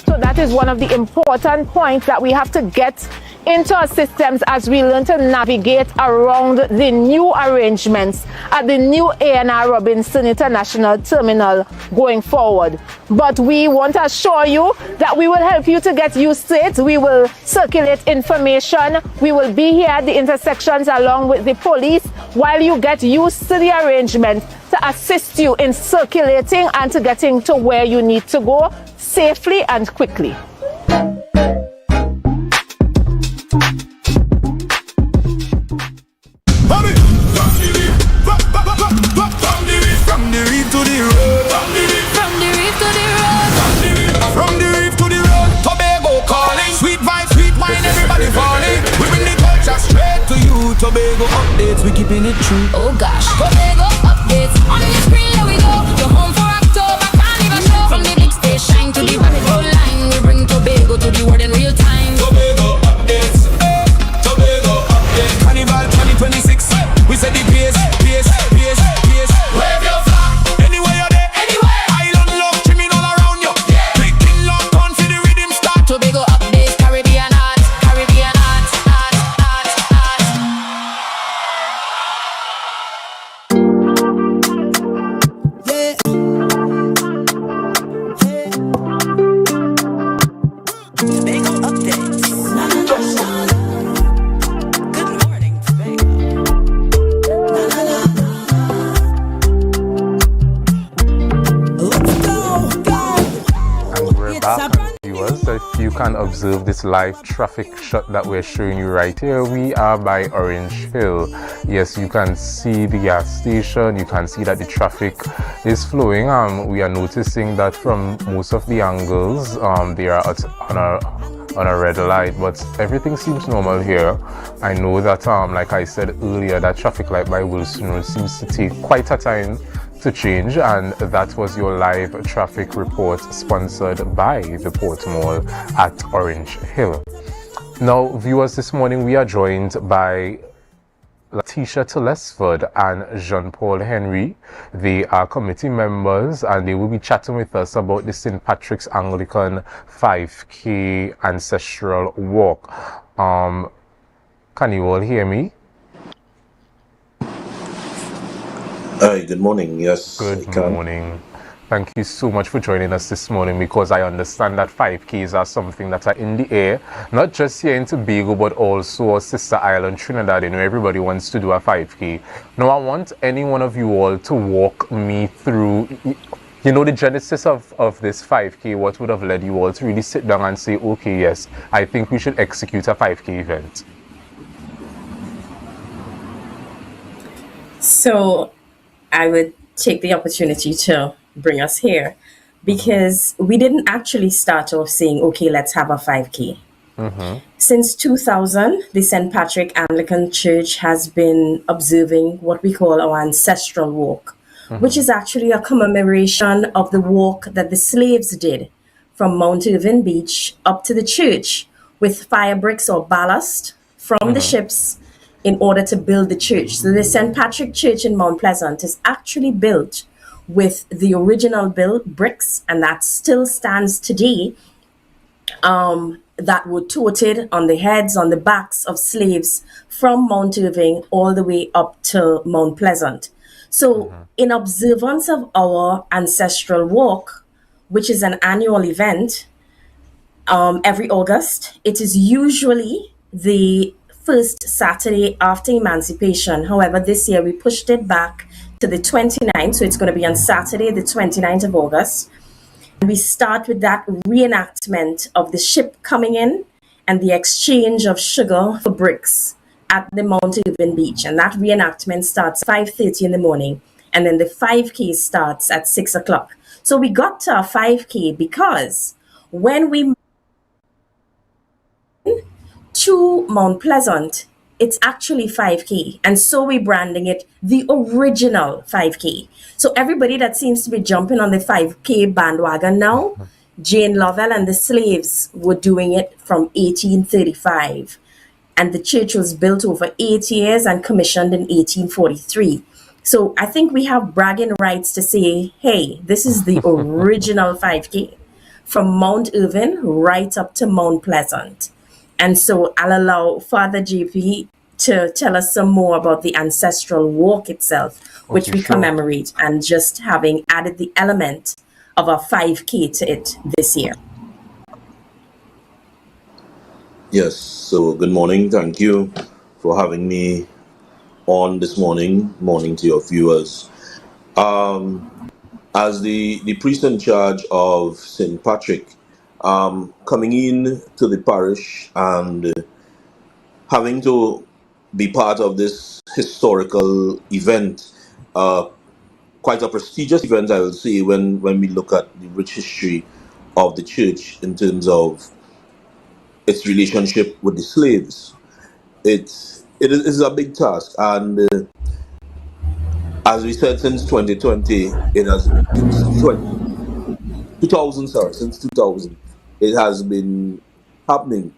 So that is one of the important points that we have to get into our systems as we learn to navigate around the new arrangements at the new A&R Robinson International Terminal going forward. But we want to assure you that we will help you to get used to it. We will circulate information. We will be here at the intersections along with the police while you get used to the arrangements to assist you in circulating and to getting to where you need to go safely and quickly. From the reef to the road. From the reef to the road. From the reef to the road. Tobago calling. Sweet vibes, sweet wine, everybody falling. We bring the culture straight to you. Tobago updates, we keeping it true. Oh gosh. Tobago updates. On the screen, here we go. You're home for October, can't even show. From the big station to the rapid roll line, we bring Tobago to the world in real time. Tobago updates. Tobago updates. Carnival 2026. We said the pace, pace, pace, pace. Wave your flag. Anywhere you're there, anywhere. Island love trimming all around you. Yeah. Big thing lock on for the rhythm start. Tobago updates, Caribbean art, Caribbean art, art, art, art. Yeah. Tobago updates. Good morning, And we're back, viewers. If you can observe this live traffic shot that we're showing you right here, we are by Orange Hill. Yes, you can see the gas station. You can see that the traffic is flowing. We are noticing that from most of the angles, they are on a red light, but everything seems normal here. I know that, like I said earlier, that traffic light by Wilson Road seems to take quite a time to change, and that was your live traffic report sponsored by the Port Mall at Orange Hill. Now, viewers, this morning we are joined by Letitia Telesford and Jean-Paul Henry. They are committee members and they will be chatting with us about the St. Patrick's Anglican 5K Ancestral Walk. Can you all hear me? Hi, good morning. Yes. Good morning. Thank you so much for joining us this morning, because I understand that 5Ks are something that are in the air, not just here in Tobago, but also Sister Island, Trinidad. You know, everybody wants to do a 5K. Now, I want any one of you all to walk me through, you know, the genesis of this 5K, what would have led you all to really sit down and say, okay, yes, I think we should execute a 5K event. So I would take the opportunity to bring us here, because we didn't actually start off saying, okay, let's have a 5K. Since 2000, the St. Patrick Anglican Church has been observing what we call our ancestral walk, which is actually a commemoration of the walk that the slaves did from Mount Irving Beach up to the church with fire bricks or ballast from the ships in order to build the church. So the St. Patrick Church in Mount Pleasant is actually built with the original built bricks, and that still stands today, that were toted on the heads, on the backs of slaves from Mount Irving all the way up to Mount Pleasant. So in observance of our ancestral walk, which is an annual event every August, it is usually the first Saturday after emancipation. However, this year we pushed it back to the 29th, so it's going to be on Saturday, the 29th of August. And we start with that reenactment of the ship coming in and the exchange of sugar for bricks at the Mount Irving Beach. And that reenactment starts 5:30 in the morning, and then the 5K starts at 6 o'clock. So we got to a 5K because when we to Mount Pleasant, it's actually 5K, and so we're branding it the original 5K. So everybody that seems to be jumping on the 5K bandwagon now, Jane Lovell and the slaves were doing it from 1835, and the church was built over 8 years and commissioned in 1843. So I think we have bragging rights to say, hey, this is the original 5K from Mount Irving right up to Mount Pleasant. And so I'll allow Father JP to tell us some more about the ancestral walk itself, which we commemorate, and just having added the element of a 5K to it this year. Yes, so good morning. Thank you for having me on this morning. Morning to your viewers. As the priest in charge of St. Patrick, coming in to the parish and having to be part of this historical event, quite a prestigious event, I will say, when we look at the rich history of the church in terms of its relationship with the slaves. It is a big task, and as we said, since 2020, it has since 2000, sorry, since 2000, it has been happening.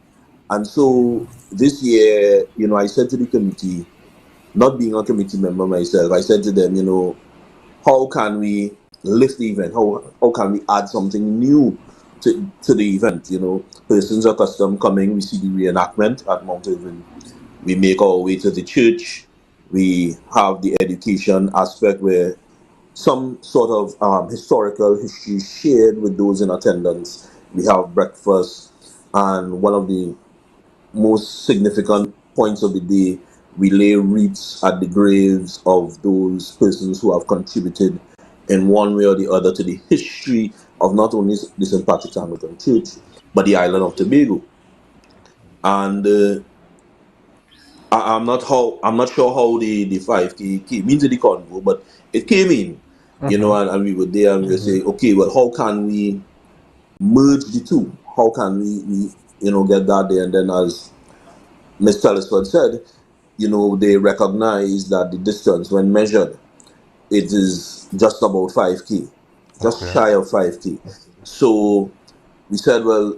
And so this year, I said to the committee, not being a committee member myself, I said to them, how can we lift the event? How can we add something new to the event? Persons are accustomed coming, we see the reenactment at Mount Irving. We make our way to the church. We have the education aspect where some sort of historical history shared with those in attendance. We have breakfast, and one of the most significant points of the day, we lay wreaths at the graves of those persons who have contributed in one way or the other to the history of not only the St. Patrick's Anglican Church, but the island of Tobago. And I'm not sure how the 5K came into the convo, but it came in, and we were there, and we were saying, okay, well, how can we merge the two? How can we get that there? And then, as Ms. Telesford said, they recognize that the distance, when measured, it is just about 5K, just shy of 5K. So we said, well,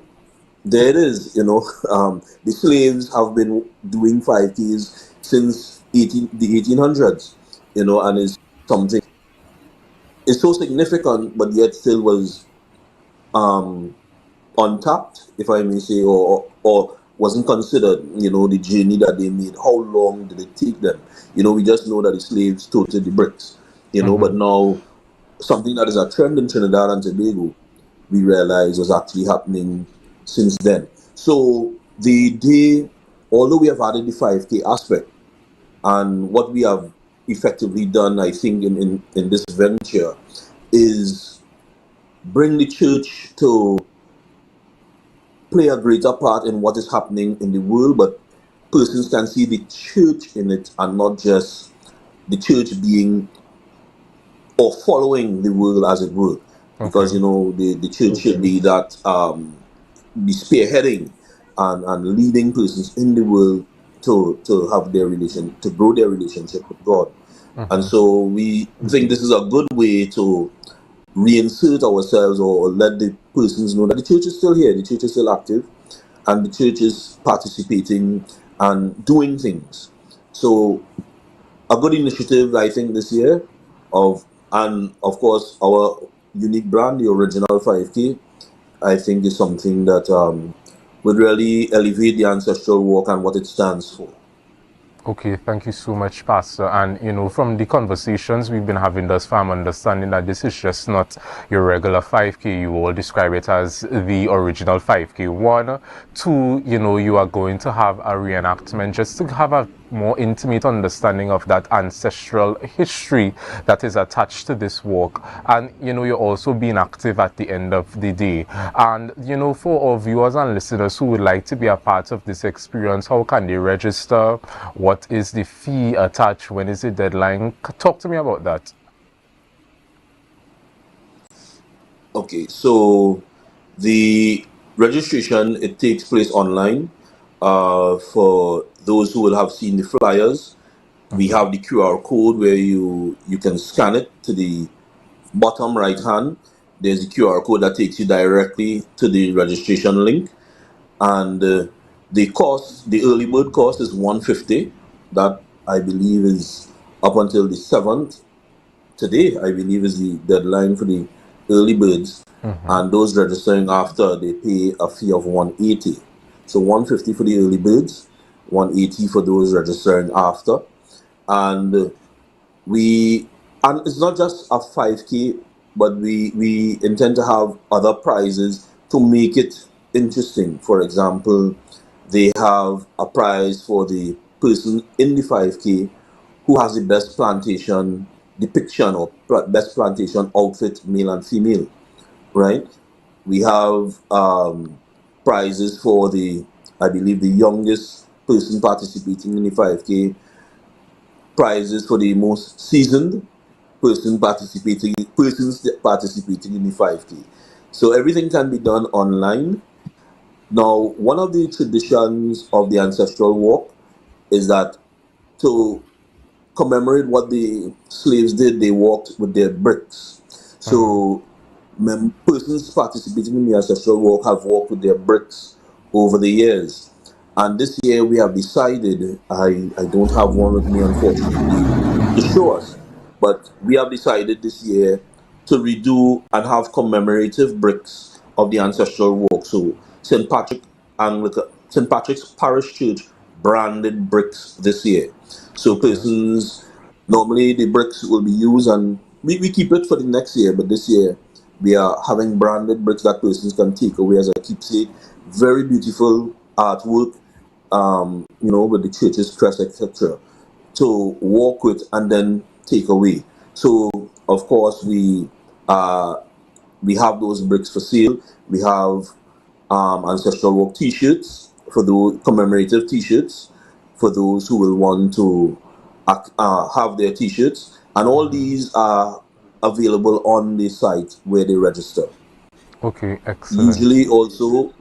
there it is, the slaves have been doing 5Ks since the 1800s, and it's something, it's so significant, but yet still was untapped, if I may say, or wasn't considered, the journey that they made. How long did it take them? We just know that the slaves toted the bricks, but now something that is a trend in Trinidad and Tobago, we realize was actually happening since then. So the day, although we have added the 5K aspect, and what we have effectively done, I think, in this venture is bring the church to play a greater part in what is happening in the world, but persons can see the church in it and not just the church being or following the world, as it were. Because the church should be that be spearheading and leading persons in the world to have to grow their relationship with God. And so we think this is a good way to reinsert ourselves or let the persons know that the church is still here, the church is still active, and the church is participating and doing things. So a good initiative, I think, this year, and of course our unique brand, the original 5K, I think is something that would really elevate the ancestral walk and what it stands for. Okay, thank you so much, Pastor. And, from the conversations we've been having thus far, I'm understanding that this is just not your regular 5K. You all describe it as the original 5K. 1, 2, you are going to have a reenactment just to have a more intimate understanding of that ancestral history that is attached to this walk. And, you're also being active at the end of the day. And, for our viewers and listeners who would like to be a part of this experience, how can they register? What is the fee attached? When is the deadline? Talk to me about that. Okay, so the registration, it takes place online. For those who will have seen the flyers, we have the QR code where you can scan it to the bottom right hand. There's a QR code that takes you directly to the registration link, and the early bird cost is $150. That, I believe, is up until the 7th. Today, I believe, is the deadline for the early birds, and those registering after, they pay a fee of $180. So $150 for the early birds, $180 for those registering after, and it's not just a 5K, but we intend to have other prizes to make it interesting. For example, they have a prize for the person in the 5K who has the best plantation depiction or best plantation outfit, male and female, right? We have prizes for I believe, the youngest person participating in the 5K, prizes for the most seasoned persons participating in the 5K. So everything can be done online. Now, one of the traditions of the ancestral walk is that to commemorate what the slaves did, they walked with their bricks. So persons participating in the ancestral walk have walked with their bricks over the years. And this year we have decided, I don't have one with me unfortunately to show us, but we have decided this year to redo and have commemorative bricks of the ancestral walk. So St. Patrick's Parish Church branded bricks this year. So persons, normally the bricks will be used and we keep it for the next year, but this year we are having branded bricks that persons can take away as a keepsake. Very beautiful artwork, with the church's crest, etc., to walk with and then take away. So, of course, we have those bricks for sale. We have ancestral walk T-shirts for those commemorative T-shirts for those who will want to have their T-shirts, and all these are available on the site where they register. Okay, excellent. Usually, also,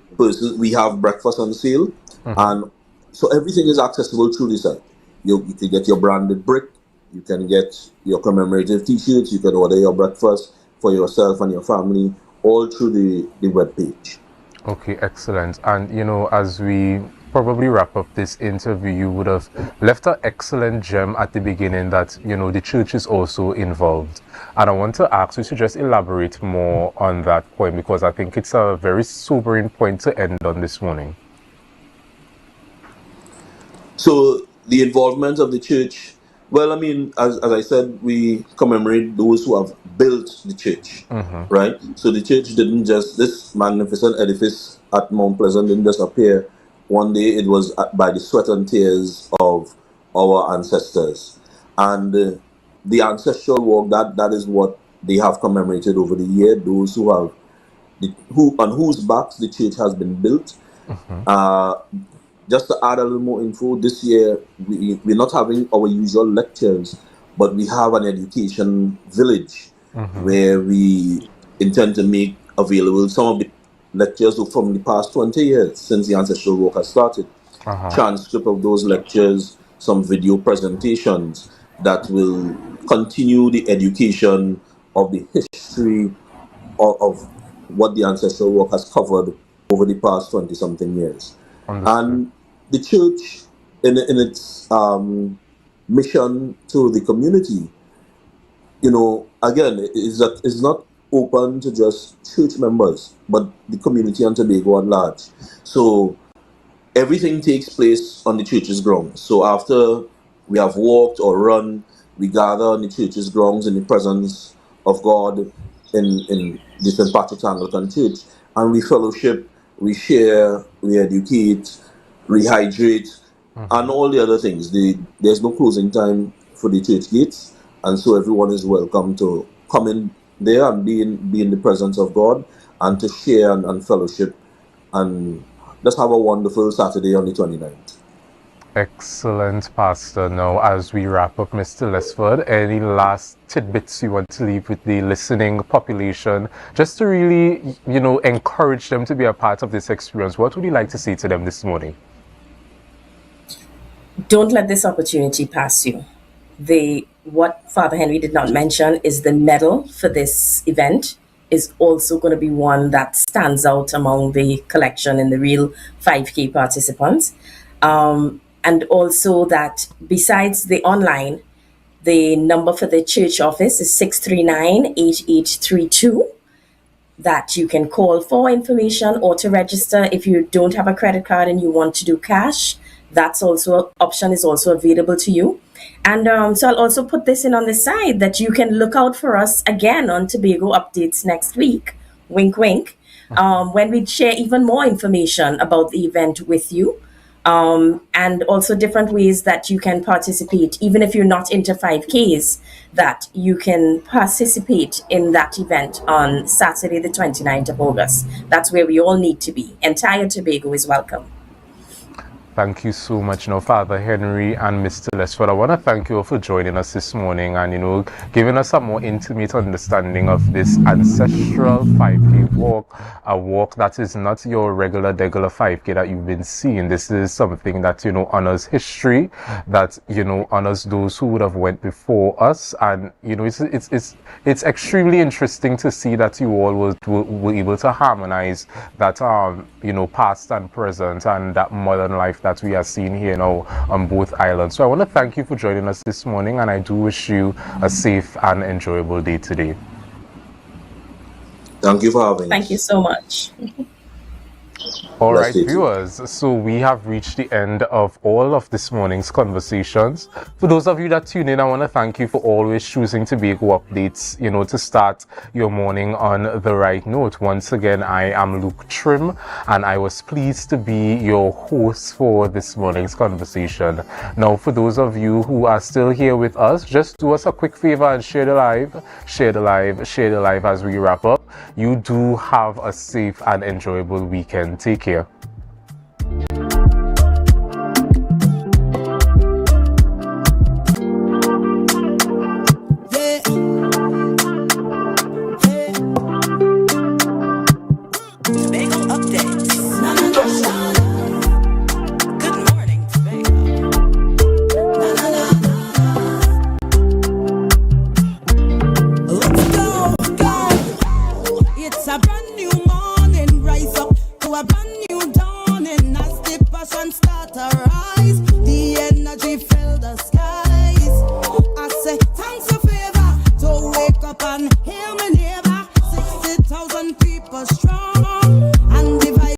we have breakfast on sale, and so everything is accessible through the site. You can get your branded brick, you can get your commemorative T-shirts, you can order your breakfast for yourself and your family, all through the web page. Okay, excellent. And as we probably wrap up this interview, you would have left an excellent gem at the beginning that the church is also involved, and I want to ask you to just elaborate more on that point, because I think it's a very sobering point to end on this morning. So the involvement of the church, well, I mean, as I said, we commemorate those who have built the church, right? So the church didn't just, this magnificent edifice at Mount Pleasant didn't just appear one day. It was by the sweat and tears of our ancestors. And the ancestral walk, that is what they have commemorated over the year, those who have, on whose backs the church has been built. Just to add a little more info, this year we're not having our usual lectures, but we have an education village where we intend to make available some of the lectures from the past 20 years since the ancestral walk has started. Transcript of those lectures, some video presentations that will continue the education of the history of what the ancestral walk has covered over the past 20-something years. And the church, in its mission to the community, again, is not open to just church members, but the community and Tobago at large. So everything takes place on the church's grounds. So after we have walked or run, we gather on the church's grounds in the presence of God in the St. Patrick's Anglican Church, and we fellowship, we share, we educate, rehydrate, and all the other things. There's no closing time for the church gates, and so everyone is welcome to come in there and be in the presence of God and to share and fellowship and just have a wonderful Saturday on the 29th. Excellent, Pastor. Now, as we wrap up, Mr. Lesford, any last tidbits you want to leave with the listening population, just to really, encourage them to be a part of this experience? What would you like to say to them this morning? Don't let this opportunity pass you. What Father Henry did not mention is the medal for this event is also going to be one that stands out among the collection in the real 5K participants. And also that besides the online, the number for the church office is 639-8832 that you can call for information or to register. If you don't have a credit card and you want to do cash, that's also option is also available to you. And so I'll also put this in on the side that you can look out for us again on Tobago Updates next week, wink wink, when we share even more information about the event with you. and also different ways that you can participate, even if you're not into 5Ks, that you can participate in that event on Saturday, the 29th of August. That's where we all need to be. Entire Tobago is welcome. Thank you so much, Father Henry and Mr. Lesford. I want to thank you all for joining us this morning and, giving us a more intimate understanding of this ancestral 5K walk, a walk that is not your regular 5K that you've been seeing. This is something that, honors history, that, honors those who would have went before us. And, it's extremely interesting to see that you all were able to harmonize that, past and present and that modern life that we are seeing here now on both islands. So I want to thank you for joining us this morning, and I do wish you a safe and enjoyable day today. Thank you for having us. Thank you so much. All right, viewers, so we have reached the end of all of this morning's conversations. For those of you that tune in, I want to thank you for always choosing Tobago Updates, to start your morning on the right note. Once again, I am Luke Trim, and I was pleased to be your host for this morning's conversation. Now, for those of you who are still here with us, just do us a quick favor and share the live as we wrap up. You do have a safe and enjoyable weekend. Take care. It's a brand new morning, rise up to a brand new dawning as the passion start to rise.